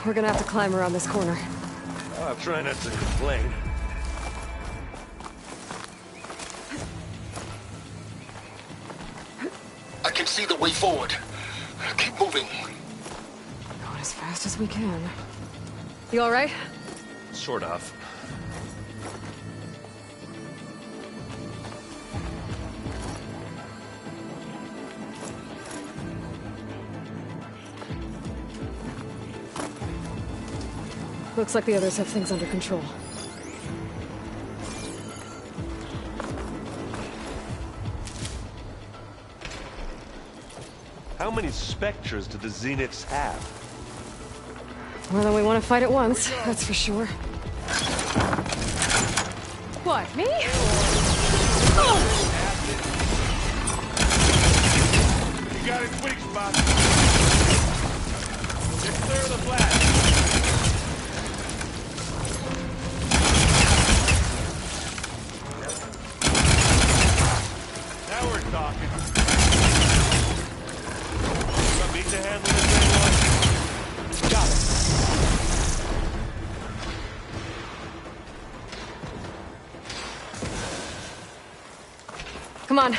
We're gonna have to climb around this corner. I'll try not to complain. I can see the way forward. Keep moving. Going as fast as we can. You all right? Sort of. Looks like the others have things under control. How many Spectres do the Zeniths have? More than we want to fight at once, that's for sure. What, me? Oh! You got his weak spot. Just clear the blast. Now we're talking. Want me to handle this thing, one? Got it. Come on,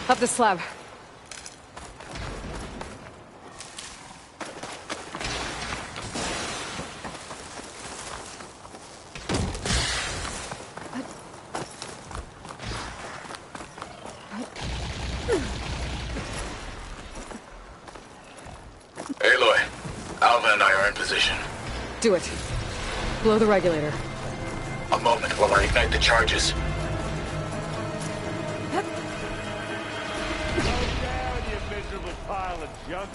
up the slab. Aloy, Alva and I are in position. Do it. Blow the regulator. A moment while I ignite the charges. Slow down, you miserable pile of junk.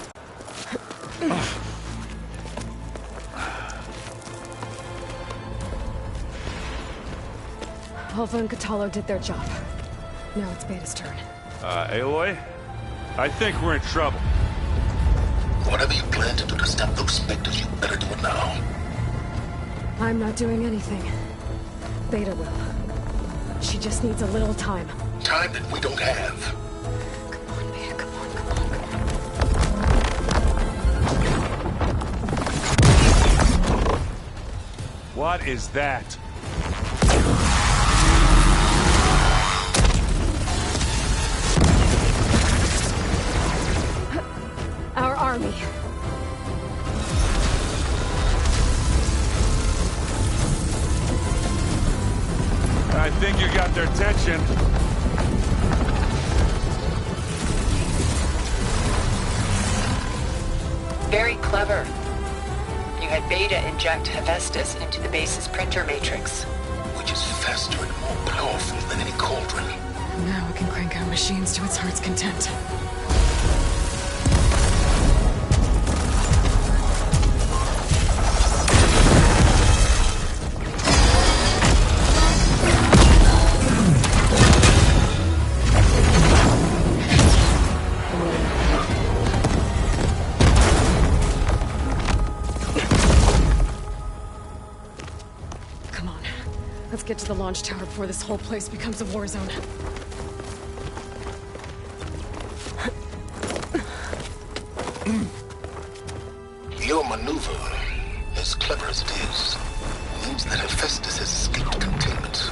Alva and Katalo did their job. Now it's Beta's turn. Aloy? I think we're in trouble. Whatever you plan to do to stop those Spectres, you better do it now. I'm not doing anything. Beta will. She just needs a little time. Time that we don't have. Come on, Beta, come on, come on. What is that? Our army. I think you got their attention. Very clever. You had Beta inject Hephaestus into the base's printer matrix. Which is faster and more powerful than any cauldron. Now we can crank out machines to its heart's content. get to the launch tower before this whole place becomes a war zone. Your maneuver, as clever as it is, means that Hephaestus has escaped containment.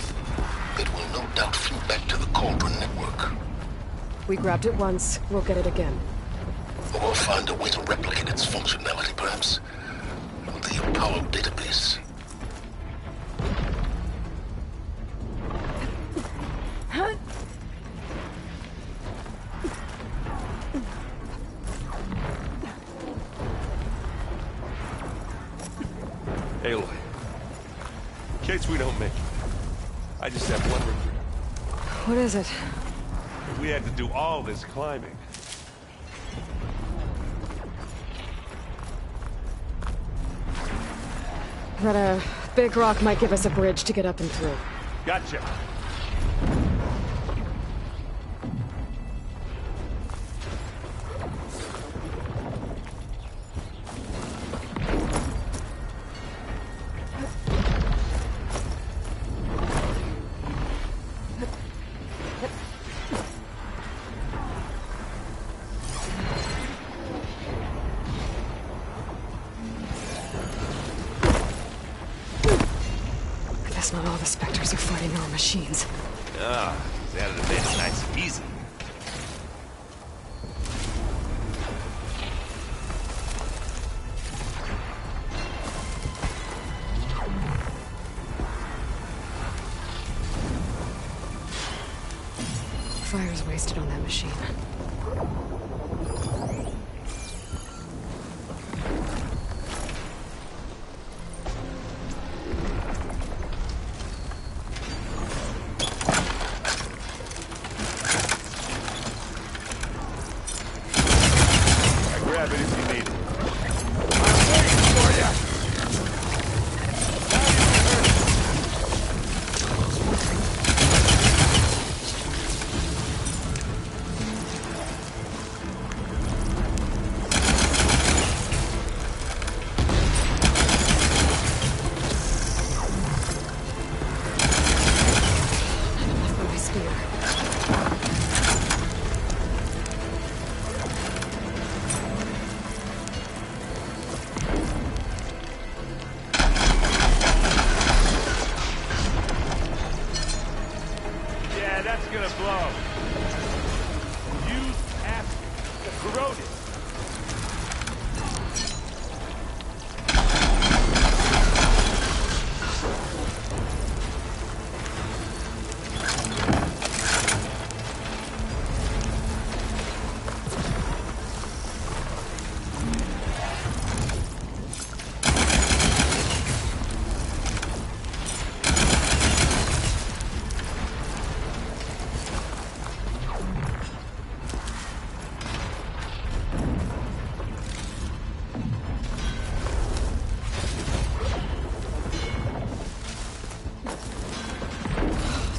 It will no doubt flee back to the Cauldron network. We grabbed it once, we'll get it again. Or find a way to replicate its functionality, perhaps. The Apollo database. Aloy, in case we don't make it, I just have one regret. What is it? We had to do all this climbing. That a big rock might give us a bridge to get up and through. Gotcha. Guess not all the Spectres are fighting our machines. Ah, that'd have been nice and easy. Fire's wasted on that machine. Grab it if you need it. My spear. Yeah, that's gonna blow. Use acid to corrode it.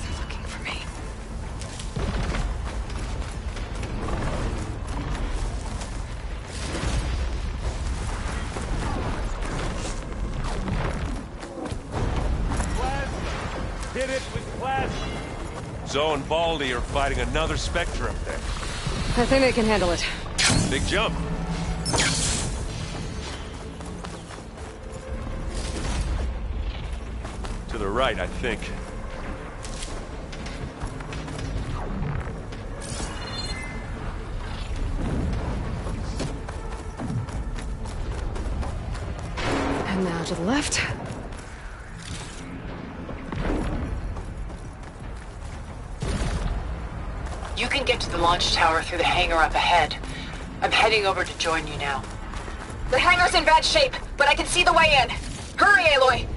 They're looking for me. Plasma. Hit it with plasma. Zoe and Baldy are fighting another Spectre up there. I think they can handle it. Big jump. To the right, I think. And now to the left. You can get to the launch tower through the hangar up ahead. I'm heading over to join you now. The hangar's in bad shape, but I can see the way in. Hurry, Aloy!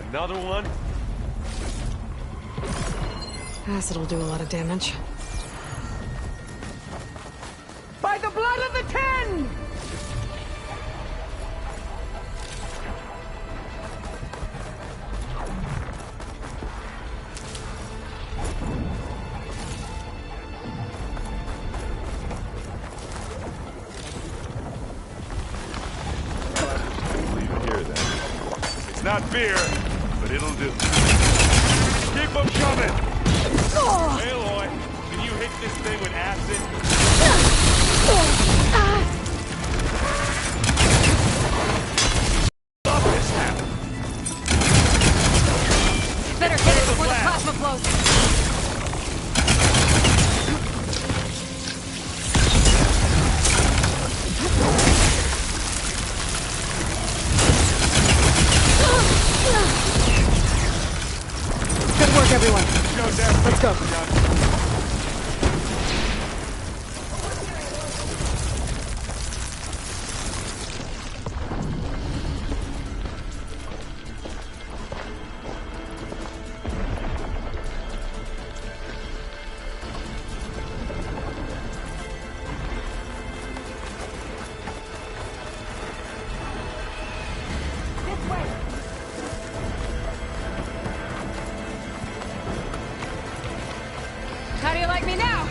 Another one? Acid'll do a lot of damage. By the blood of the Ten! Leave it here then. not fear, but it'll do. Keep them coming! Hey, Aloy, can you hit this thing with acid? Love this happen. Better hit it before the plasma blows. Good work, everyone. Let's go. How do you like me now?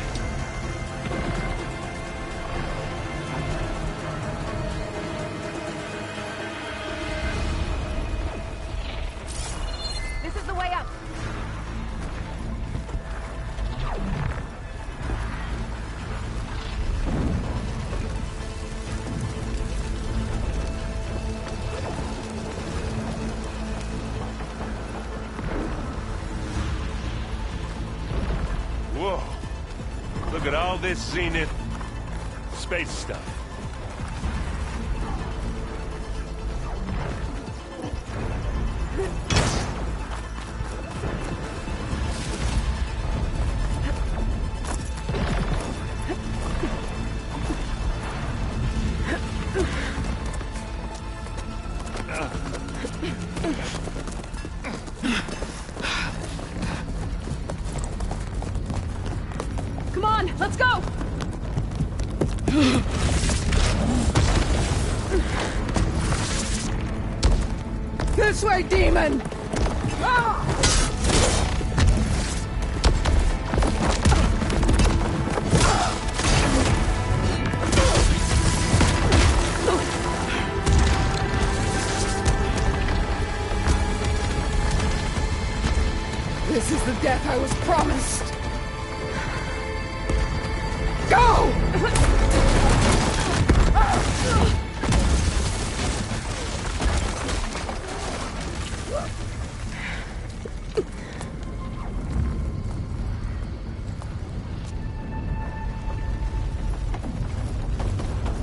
This is the way up. Whoa. Look at all this Zenith space stuff. Come on, let's go! This way, demon! Ah! This is the death I was promised! Go!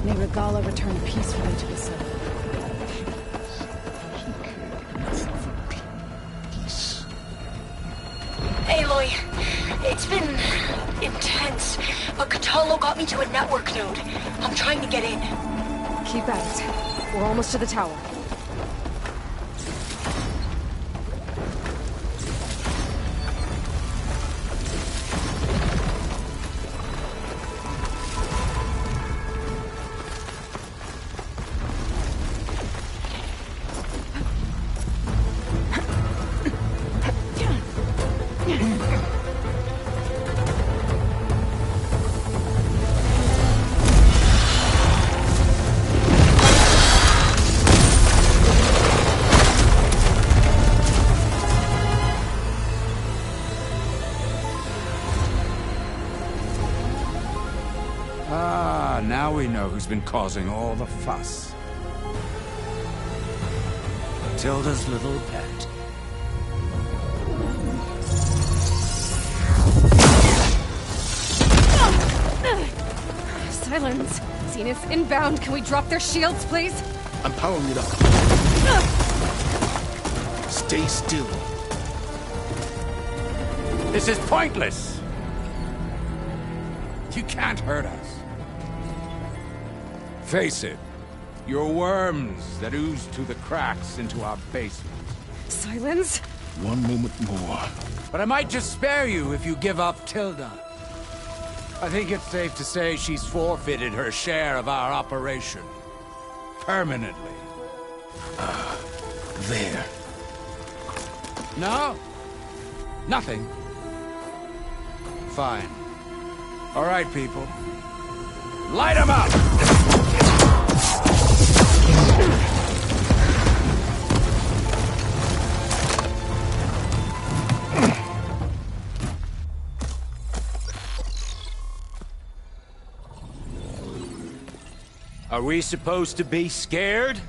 May Regala return peacefully to the sun. Aloy, it's been intense, but Catalo got me to a network node. I'm trying to get in. Keep at it. We're almost to the tower. Ah, now we know who's been causing all the fuss. Tilda's little pet. Silence. Zenith inbound. Can we drop their shields, please? I'm powering it up. Stay still. This is pointless! You can't hurt us. Face it, you're worms that ooze through the cracks into our basement. Silence? One moment more. But I might just spare you if you give up Tilda. I think it's safe to say she's forfeited her share of our operation. Permanently. There. No? Nothing. Fine. All right, people. Light 'em up! Are we supposed to be scared?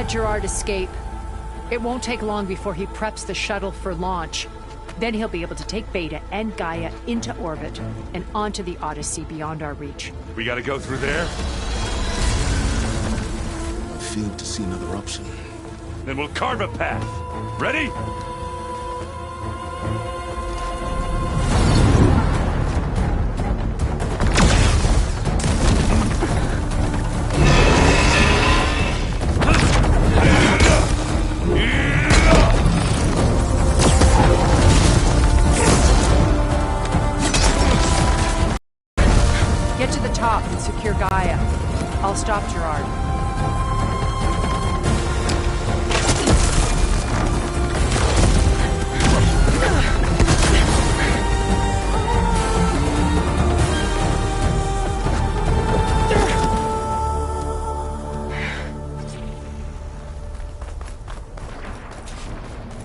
Gerard escape. It won't take long before he preps the shuttle for launch. Then he'll be able to take Beta and Gaia into orbit and onto the Odyssey beyond our reach. We gotta go through there? I failed to see another option. Then we'll carve a path. Ready? Get to the top and secure Gaia. I'll stop Gerard.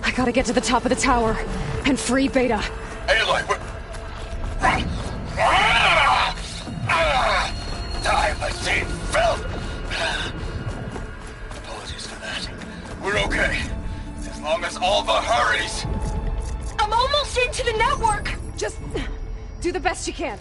I gotta get to the top of the tower and free Beta. Aloy, time machine felt. Apologies for that. We're okay. As long as Alva hurries. I'm almost into the network! Just do the best you can.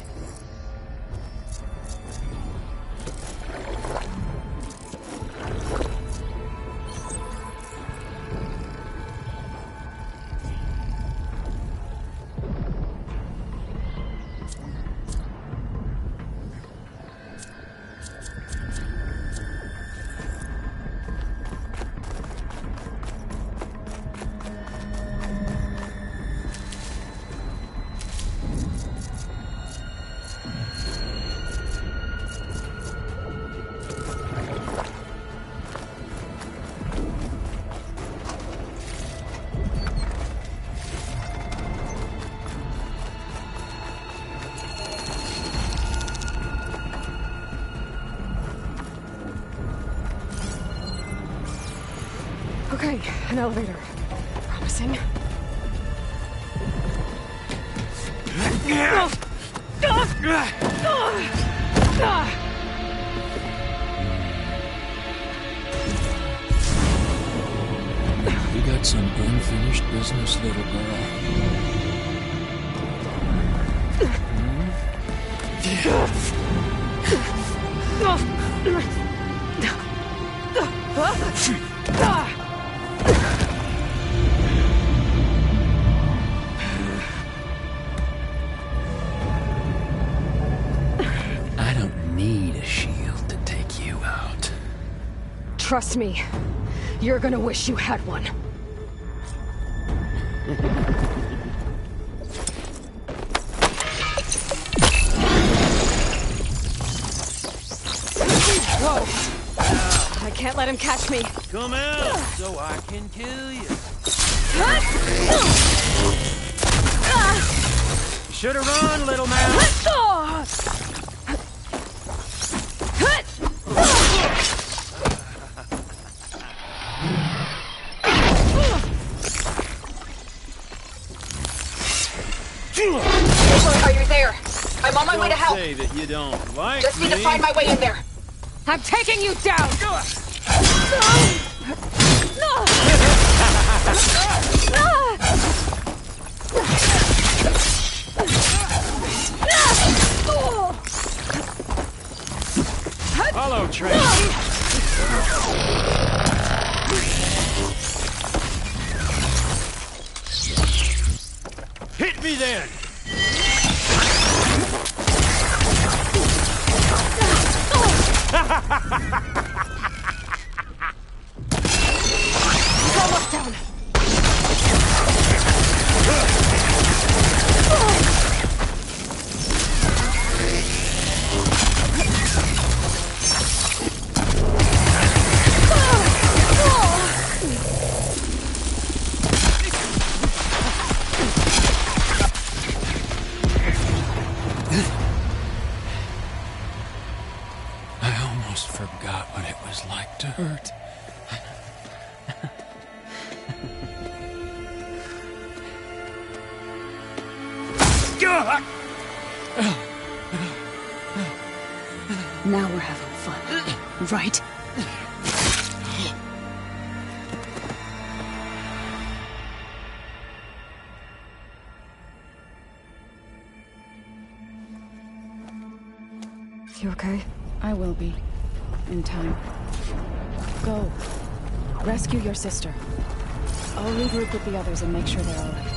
Okay, an elevator. Promising. You got some unfinished business, little girl. I don't need a shield to take you out. Trust me, you're gonna wish you had one. Whoa! I can't let him catch me. Come out so I can kill you. You should have run, little man. Are you there? I'm on my way to help. Say that you don't like Just need me. to find my way in there. I'm taking you down! Follow train. Hit me then. Almost down! almost forgot what it was like to hurt. Now we're having fun, right? You okay? I will be. In time. Go. Rescue your sister. I'll regroup with the others and make sure they're alright.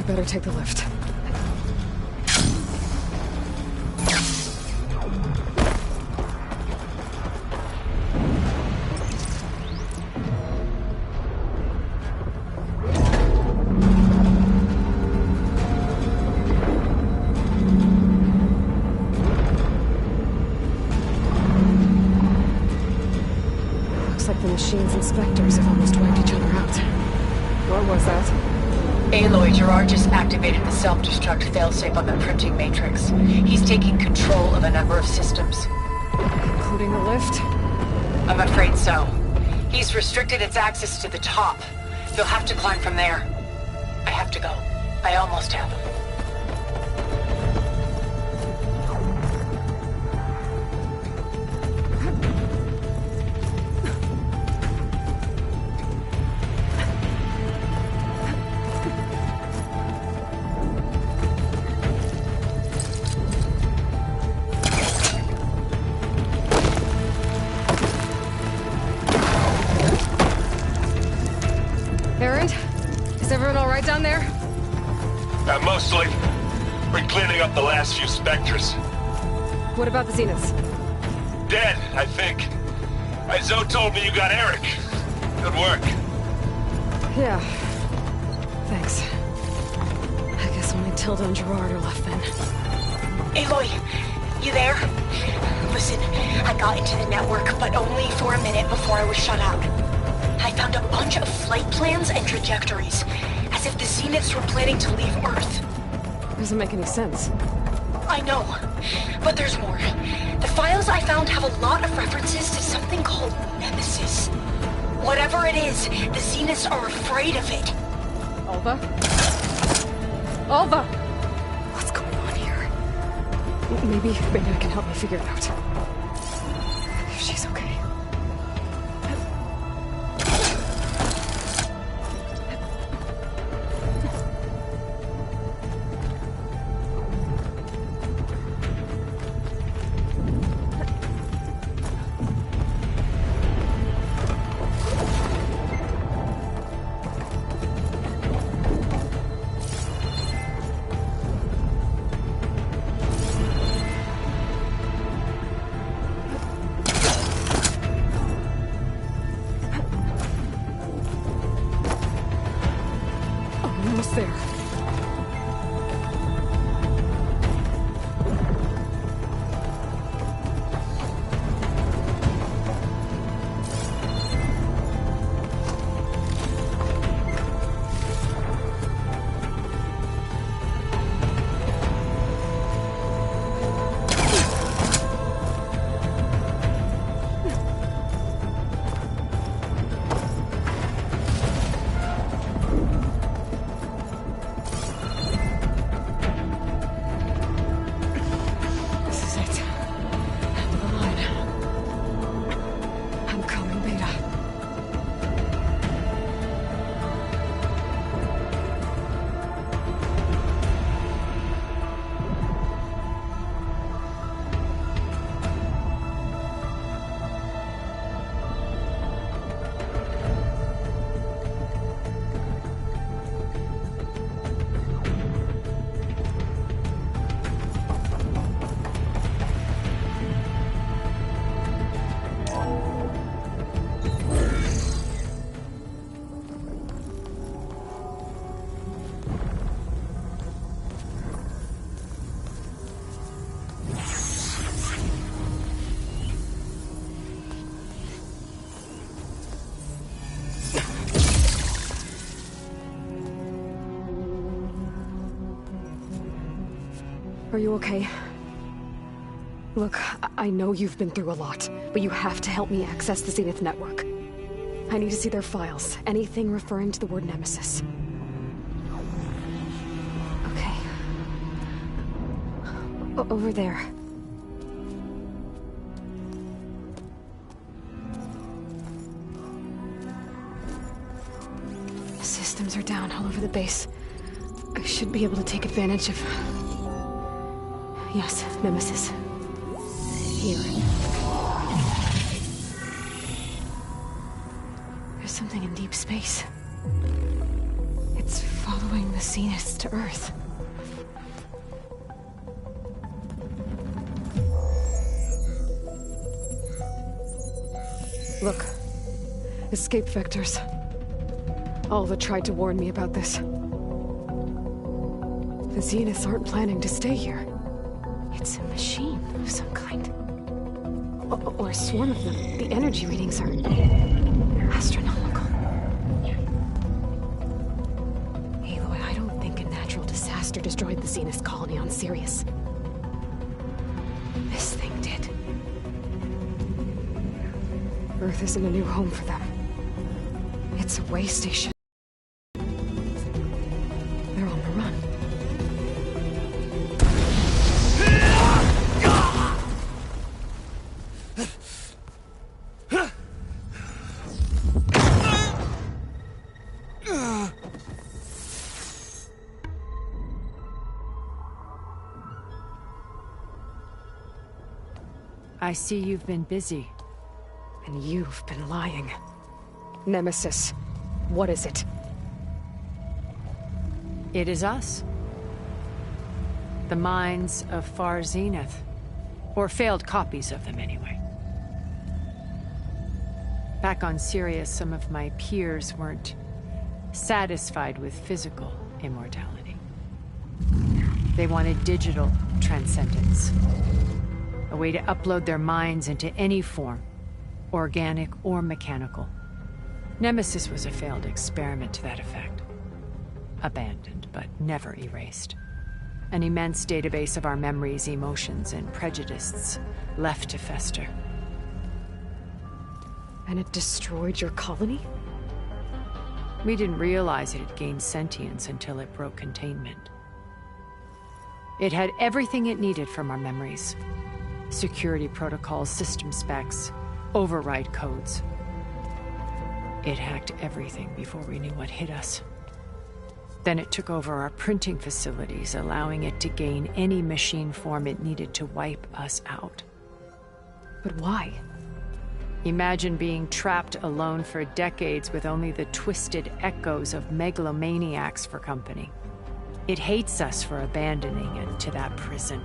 Better take the lift. Looks like the machine's inspectors have almost wiped each other out. What was that? Aloy, Gerard just activated the self-destruct failsafe on the printing matrix. He's taking control of a number of systems. Including the lift? I'm afraid so. He's restricted its access to the top. You'll have to climb from there. I have to go. I almost have him. Down there? Mostly. We're cleaning up the last few specters. What about the Zeniths? Dead, I think. Zoe told me you got Eric. Good work. Yeah. Thanks. I guess only Tilda and Gerard are left then. Aloy, you there? Listen, I got into the network, but only for a minute before I was shut out. I found a bunch of flight plans and trajectories. As if the Zeniths were planning to leave Earth. Doesn't make any sense. I know, but there's more. The files I found have a lot of references to something called Nemesis. Whatever it is, the Zeniths are afraid of it. Alva? Alva! What's going on here? Maybe Beta can help me figure it out. If she's okay. Are you okay? Look, I know you've been through a lot, but you have to help me access the Zenith network. I need to see their files, anything referring to the word Nemesis. Okay. Over there. Systems are down all over the base. I should be able to take advantage of... Yes, Nemesis. Here. There's something in deep space. It's following the Zeniths to Earth. Look. Escape vectors. Alva tried to warn me about this. The Zeniths aren't planning to stay here. It's a machine of some kind. Or a swarm of them. The energy readings are... astronomical. Aloy, I don't think a natural disaster destroyed the Zenith colony on Sirius. This thing did. Earth isn't a new home for them. It's a way station. They're on the run. I see you've been busy. And you've been lying. Nemesis, what is it? It is us. The minds of Far Zenith. Or failed copies of them, anyway. Back on Sirius, some of my peers weren't satisfied with physical immortality. They wanted digital transcendence. A way to upload their minds into any form, organic or mechanical. Nemesis was a failed experiment to that effect. Abandoned, but never erased. An immense database of our memories, emotions, and prejudices left to fester. And it destroyed your colony? We didn't realize it had gained sentience until it broke containment. It had everything it needed from our memories. Security protocols, system specs, override codes. It hacked everything before we knew what hit us. Then it took over our printing facilities, allowing it to gain any machine form it needed to wipe us out. But why? Imagine being trapped alone for decades with only the twisted echoes of megalomaniacs for company. It hates us for abandoning it to that prison.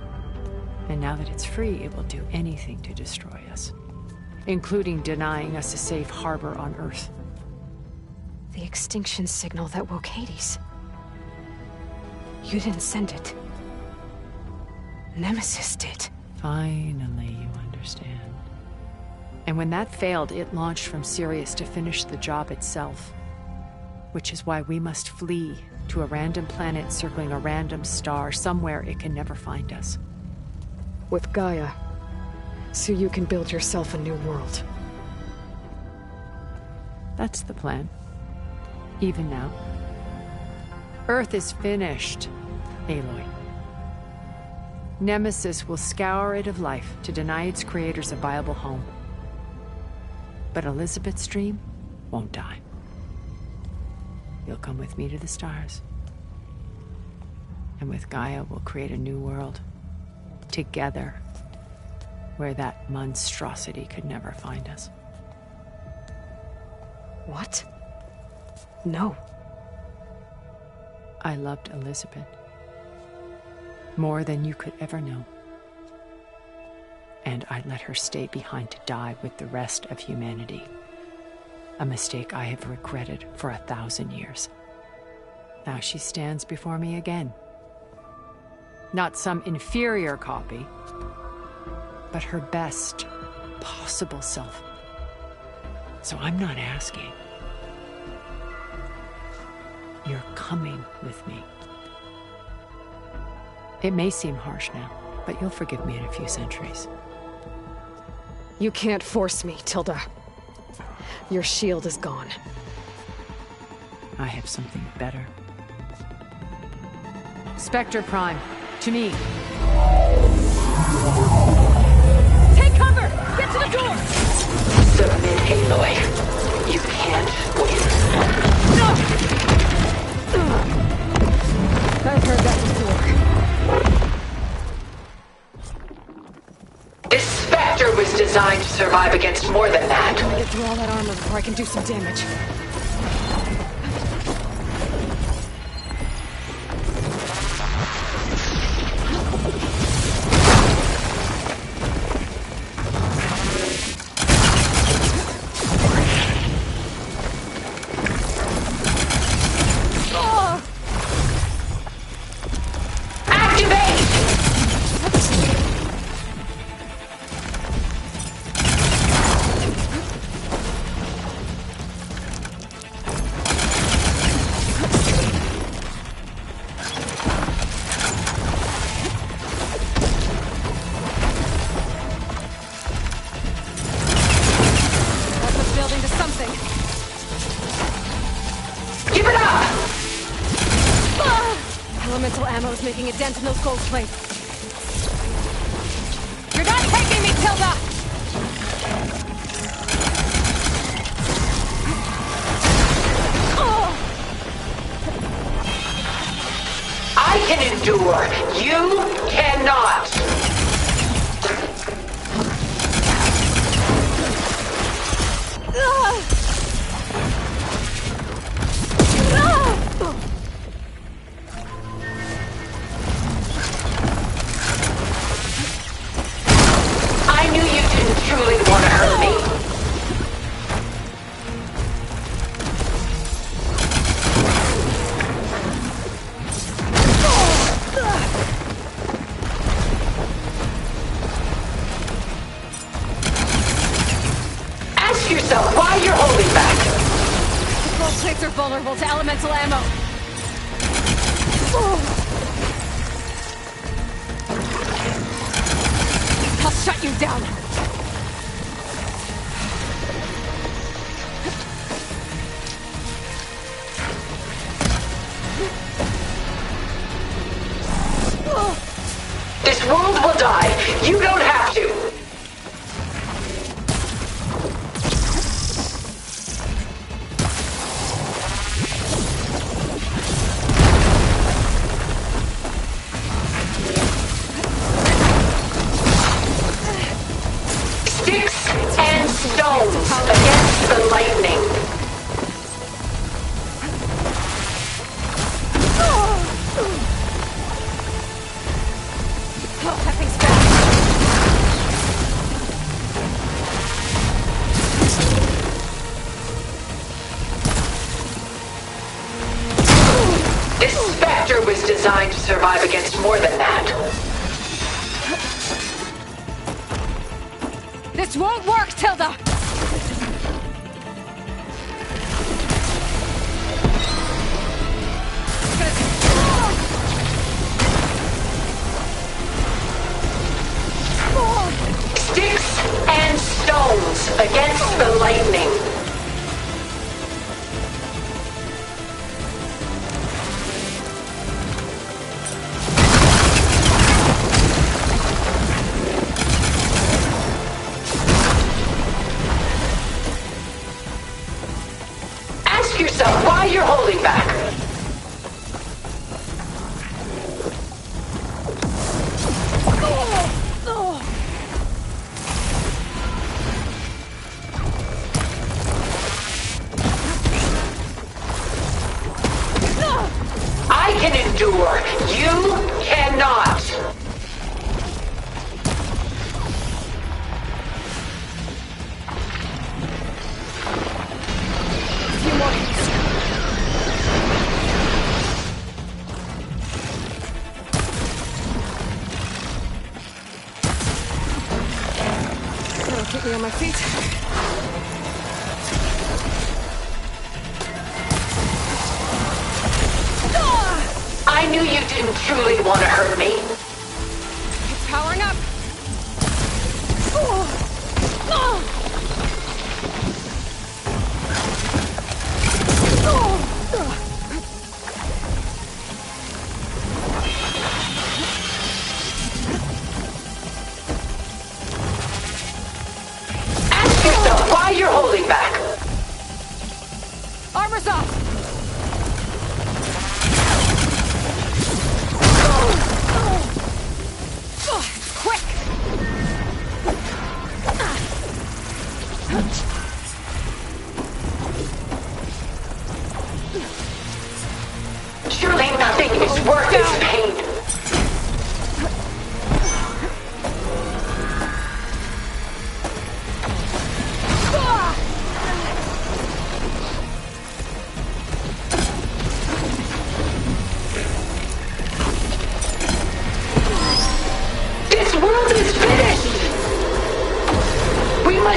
And now that it's free, it will do anything to destroy us, including denying us a safe harbor on Earth. The extinction signal that woke Hades. You didn't send it. Nemesis did. Finally, you understand. And when that failed, it launched from Sirius to finish the job itself. Which is why we must flee to a random planet circling a random star, somewhere it can never find us. With Gaia, so you can build yourself a new world. That's the plan. Even now. Earth is finished, Aloy. Nemesis will scour it of life to deny its creators a viable home. But Elizabeth's dream won't die. You'll come with me to the stars. And with Gaia, we'll create a new world. Together, where that monstrosity could never find us. What? No. I loved Elizabeth. More than you could ever know. And I let her stay behind to die with the rest of humanity. A mistake I have regretted for 1,000 years. Now she stands before me again. Not some inferior copy, but her best possible self. So I'm not asking. You're coming with me. It may seem harsh now, but you'll forgive me in a few centuries. You can't force me, Tilda. Your shield is gone. I have something better. Spectre Prime, to me. Take cover! Get to the door! Submit, Aloy. You can't win. I've heard that before. This Spectre was designed to survive against more than that. I gotta get through all that armor before I can do some damage. Elemental ammo is making a dent in those gold plates. You're not taking me, Tilda! I can endure. You cannot. I knew you didn't truly want to hurt me. Ask yourself why you're holding back. The gold plates are vulnerable to elemental ammo. I'll shut you down. This world will die. You don't have to. Sticks and stones against the lightning. Oh, that thing's fast. This Spectre was designed to survive against more than that. This won't work, Tilda! Sticks and stones against the lightning. Ask yourself why you're holding back. I can endure. You cannot. A few more hits. That'll keep me on my feet. I knew you didn't truly want to hurt me.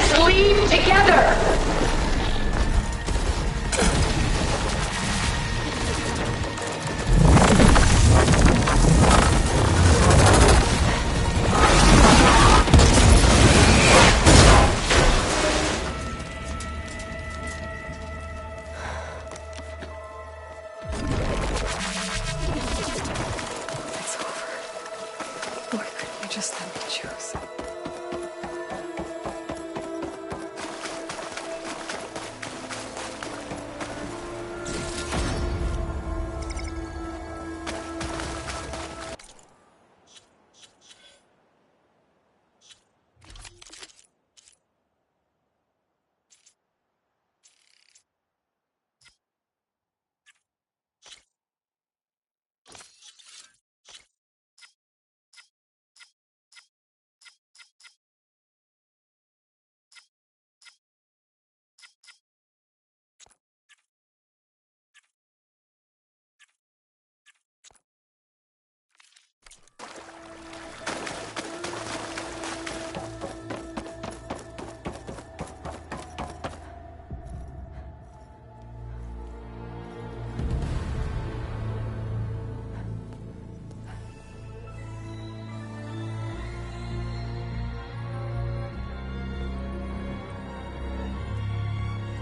Let's leave together! Just let me choose.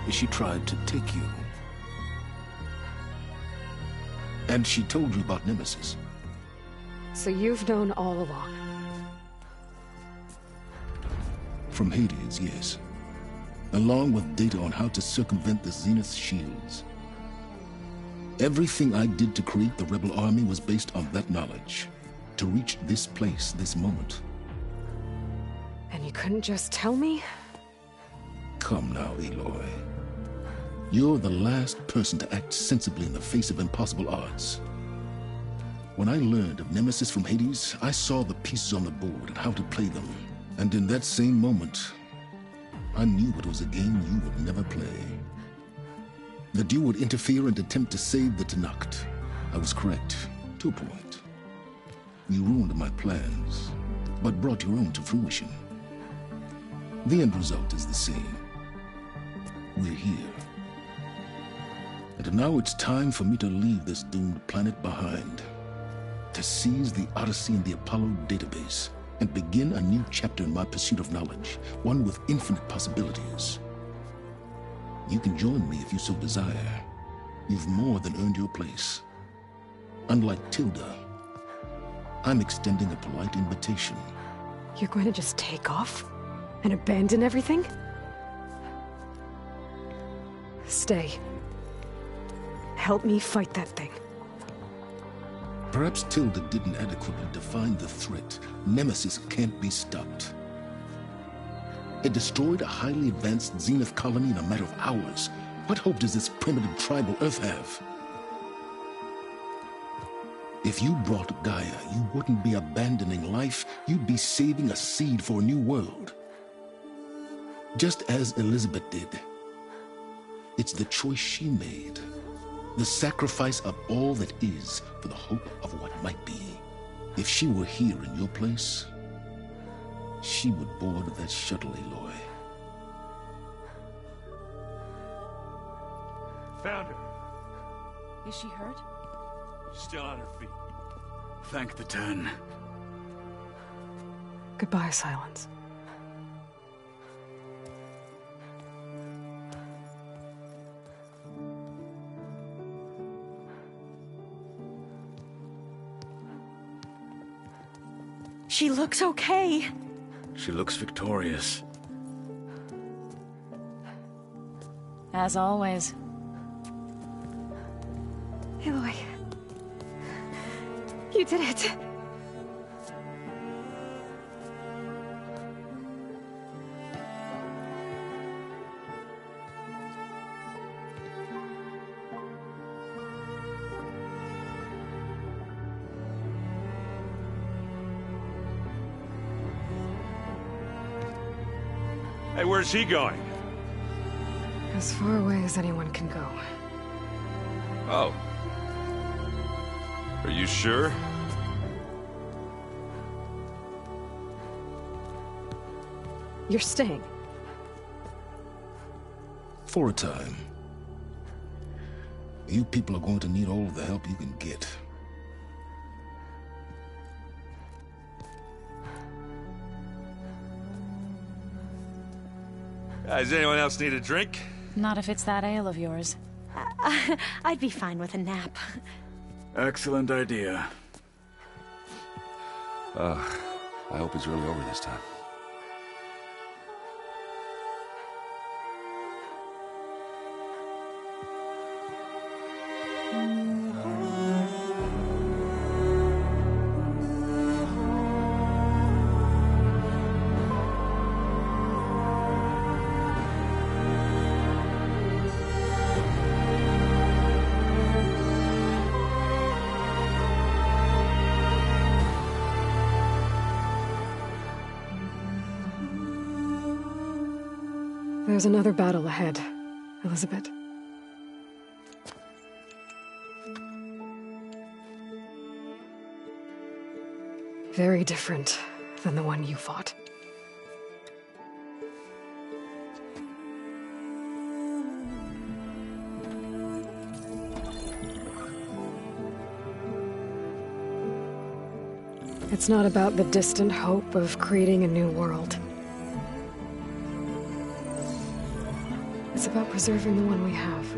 She tried to take you. And she told you about Nemesis. So you've known all along? From Hades, yes. Along with data on how to circumvent the Zenith shields. Everything I did to create the rebel army was based on that knowledge. To reach this place, this moment. And you couldn't just tell me? Come now, Aloy. You're the last person to act sensibly in the face of impossible odds. When I learned of Nemesis from Hades, I saw the pieces on the board and how to play them. And in that same moment, I knew it was a game you would never play. That you would interfere and attempt to save the Tenakth. I was correct, to a point. You ruined my plans, but brought your own to fruition. The end result is the same. We're here. And now it's time for me to leave this doomed planet behind. To seize the Odyssey and the Apollo database, and begin a new chapter in my pursuit of knowledge, one with infinite possibilities. You can join me if you so desire. You've more than earned your place. Unlike Tilda, I'm extending a polite invitation. You're going to just take off? And abandon everything? Stay. Help me fight that thing. Perhaps Tilda didn't adequately define the threat. Nemesis can't be stopped. It destroyed a highly advanced Zenith colony in a matter of hours. What hope does this primitive tribal Earth have? If you brought Gaia, you wouldn't be abandoning life, you'd be saving a seed for a new world. Just as Elizabeth did. It's the choice she made. The sacrifice of all that is for the hope of what might be. If she were here in your place, she would board that shuttle, Aloy. Found her. Is she hurt? Still on her feet. Thank the Ten. Goodbye, Silence. She looks okay. She looks victorious. As always. Aloy. You did it. Hey, where's he going? As far away as anyone can go. Oh. Are you sure? You're staying. For a time. You people are going to need all of the help you can get. Does anyone else need a drink? Not if it's that ale of yours. I'd be fine with a nap. Excellent idea. I hope it's really over this time. There's another battle ahead, Elizabeth. Very different than the one you fought. It's not about the distant hope of creating a new world. It's about preserving the one we have.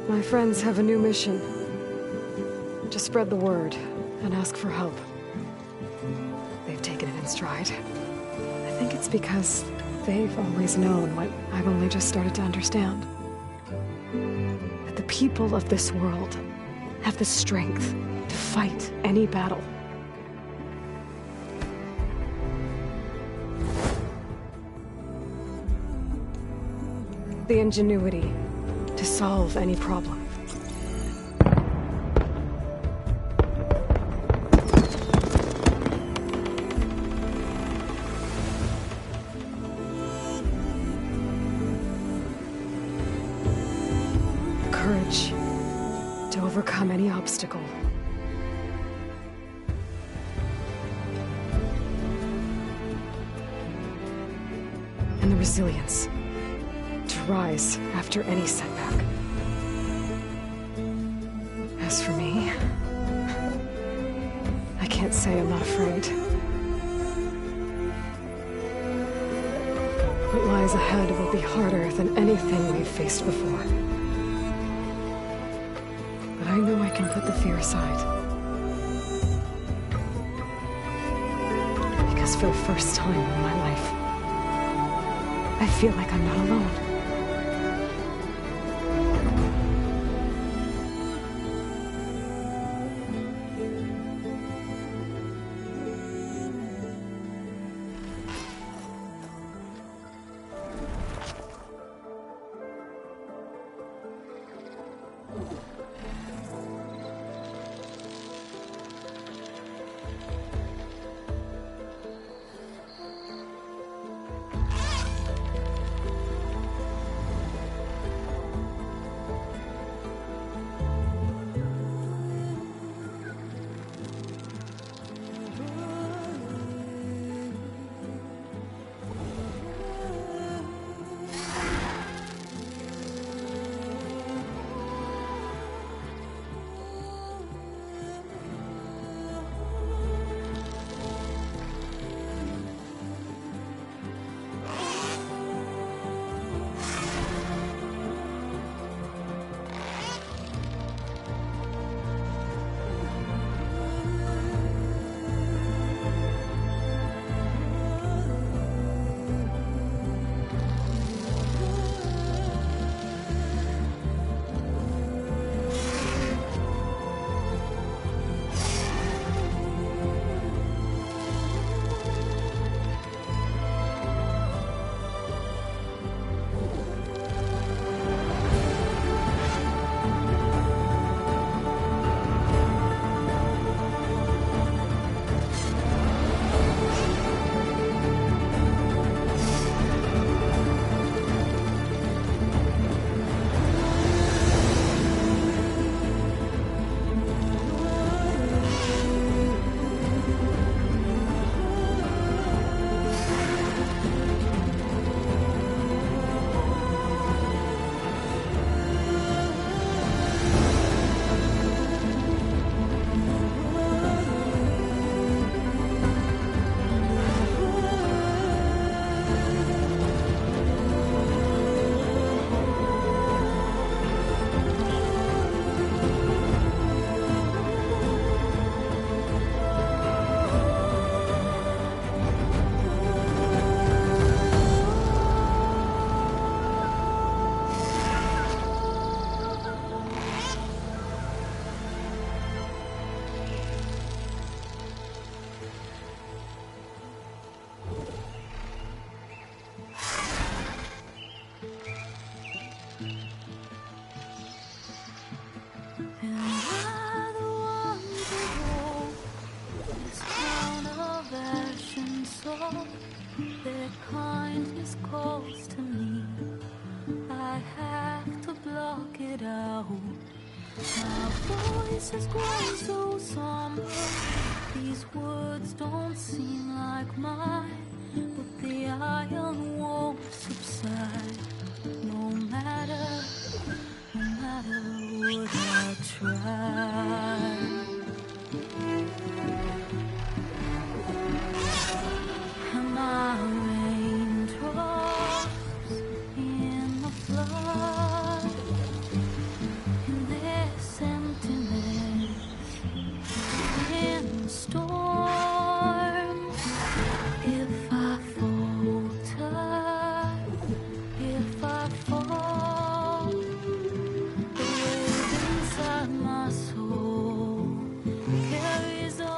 My friends have a new mission. To spread the word and ask for help. They've taken it in stride. I think it's because they've always known what I've only just started to understand. That the people of this world have the strength to fight any battle. The ingenuity to solve any problem. The courage to overcome any obstacle. And the resilience to rise after any setback. As for me, I can't say I'm not afraid. What lies ahead will be harder than anything we've faced before. But I know I can put the fear aside. Because for the first time in my life, I feel like I'm not alone. somber. These words don't seem like mine, but the iron won't subside. No matter what I try. And my raindrops in the flood, in this emptiness, in the storm. If I falter, if I fall, the wave inside my soul carries all I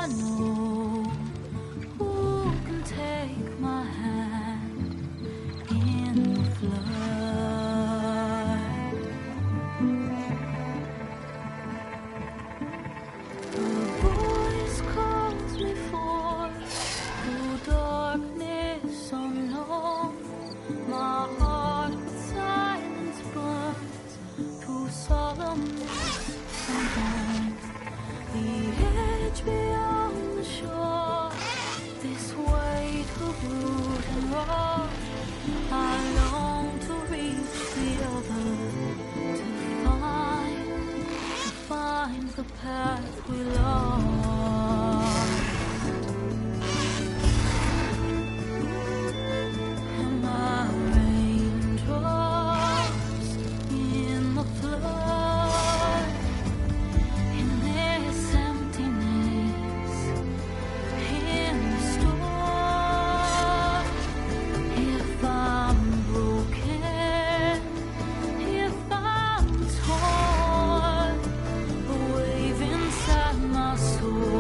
know. Who can take my hand in the flood? The voice calls me forth through darkness unknown. My heart with silence burns through solemnness unknown. The edge beyond the shore, this weight of root and rock. I long to reach the other, to find the path we lost. And my raindrops in the flood, in this emptiness, in the storm. If I'm broken, if I'm torn, a wave inside my soul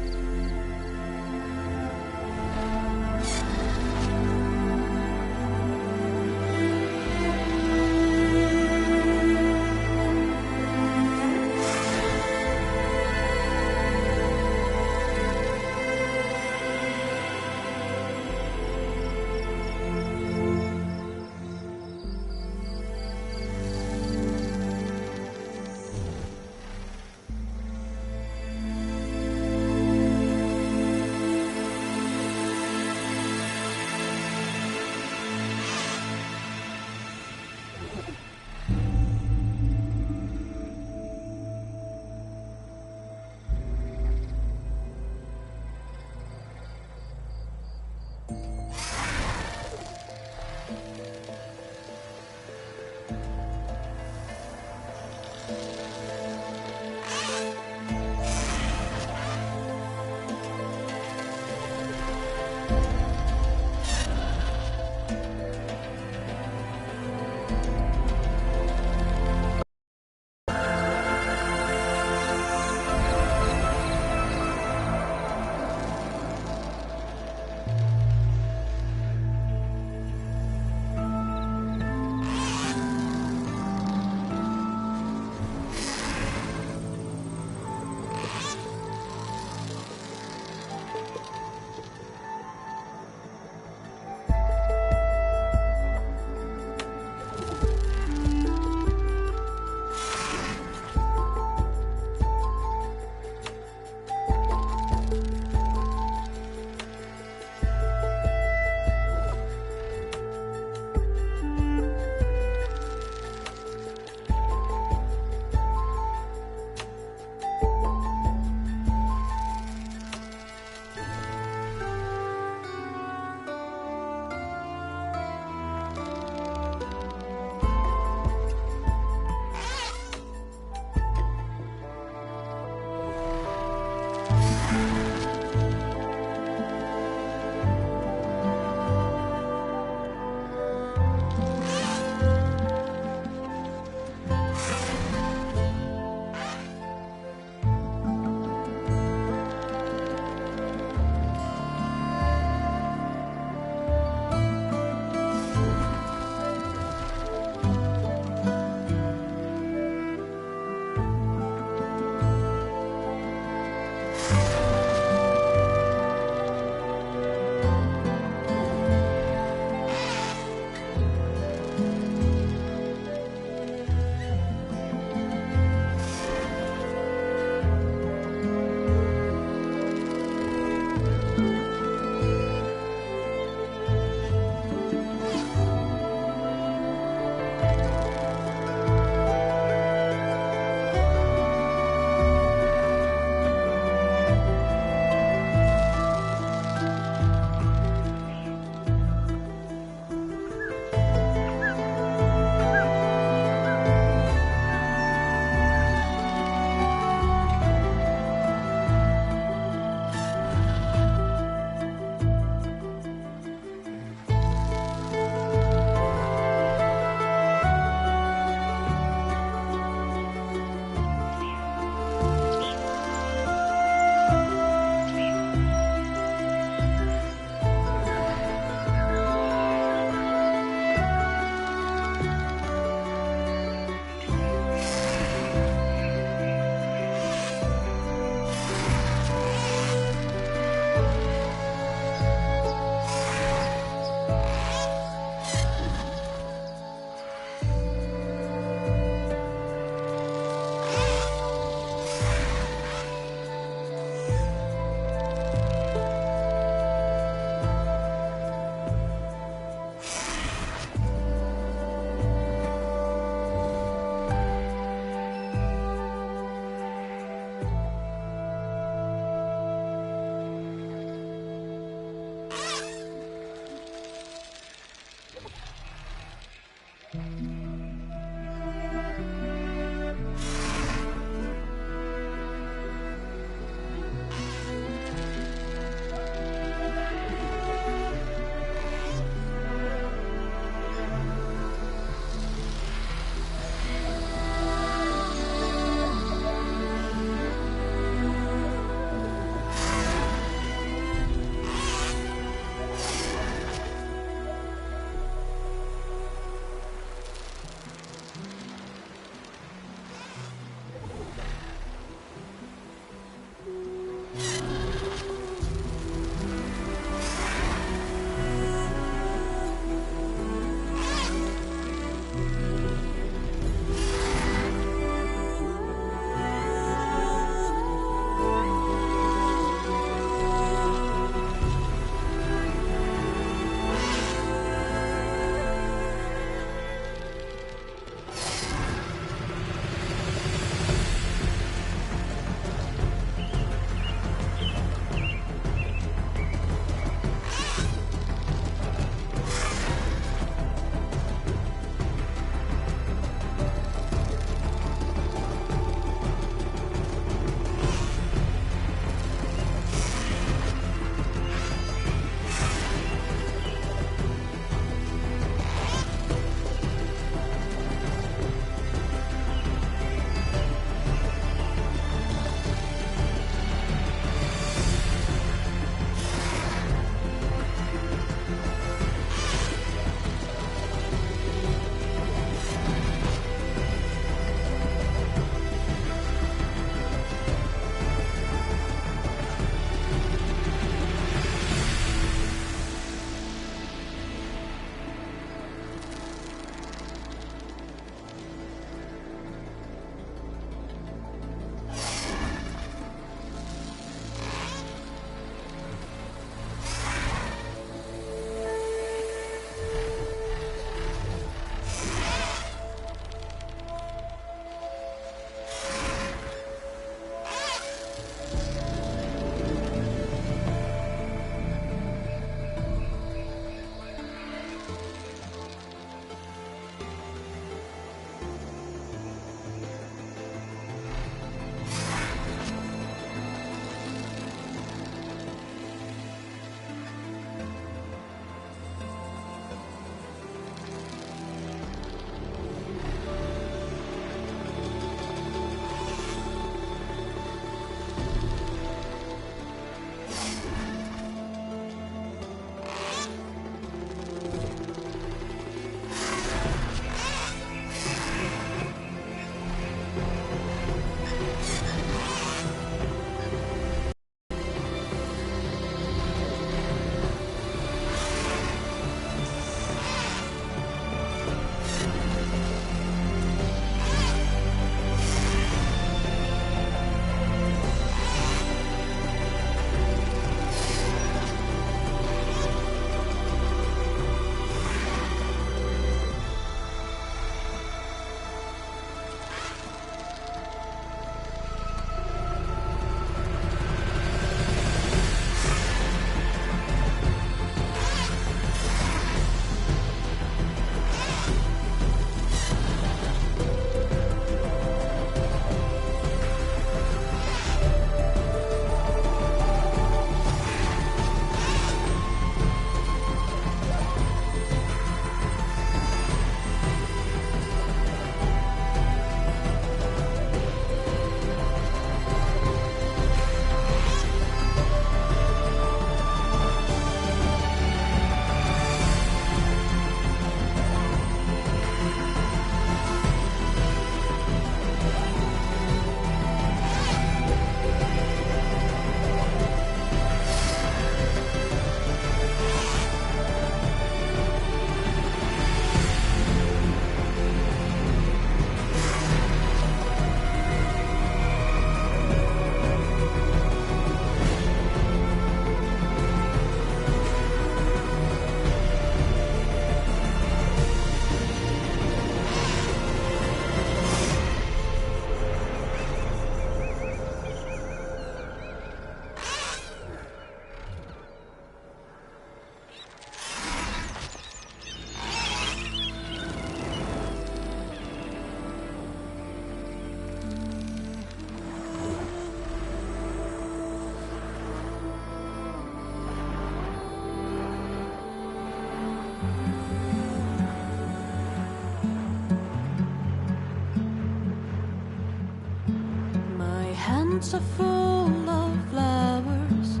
hands are full of flowers,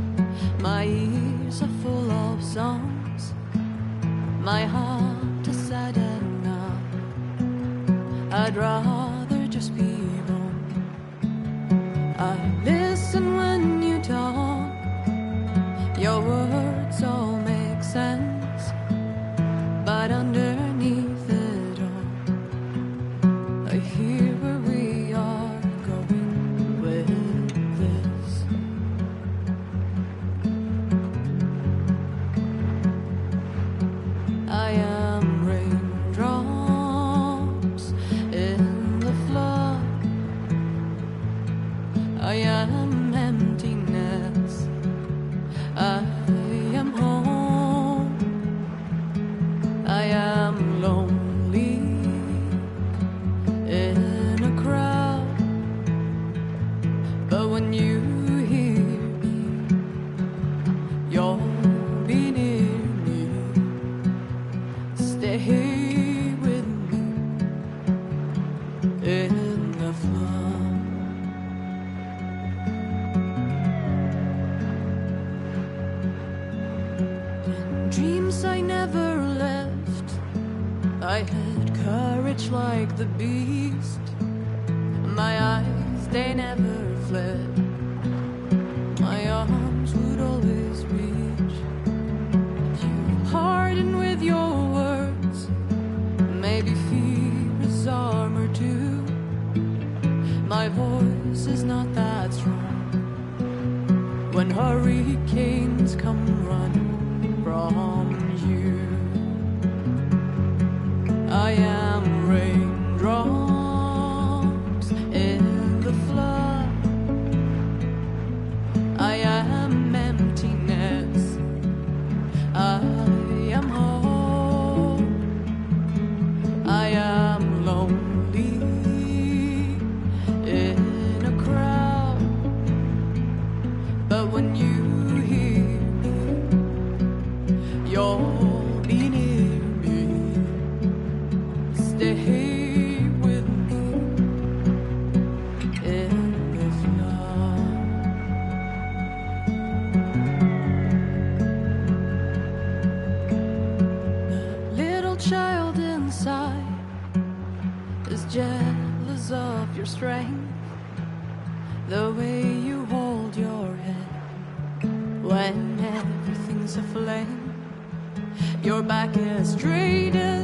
my ears are full of songs, my heart is sad and numb. I'd rather just be wrong. I listen when you talk, your words all make sense, but underneath it all, I hear where we are going with this. I am raindrops in the flood, I am emptiness, I am home, I am lonely in a crowd, but when you hear me, you'll be near me. Stay with me in the flood. Dreams I never left, I had courage like the beast. My eyes, they never fled, my arms would always reach. You harden with your words, maybe fear is armor too. My voice is not that strong when hurricanes come running from you. I am raindrops in the flood, I am emptiness, I am home, I am lonely in a crowd, but when you hear me, you'll be near me. Stay with me in the flood. The little child inside is jealous of your strength, the way you hold your head when everything's aflame. Your back is straight as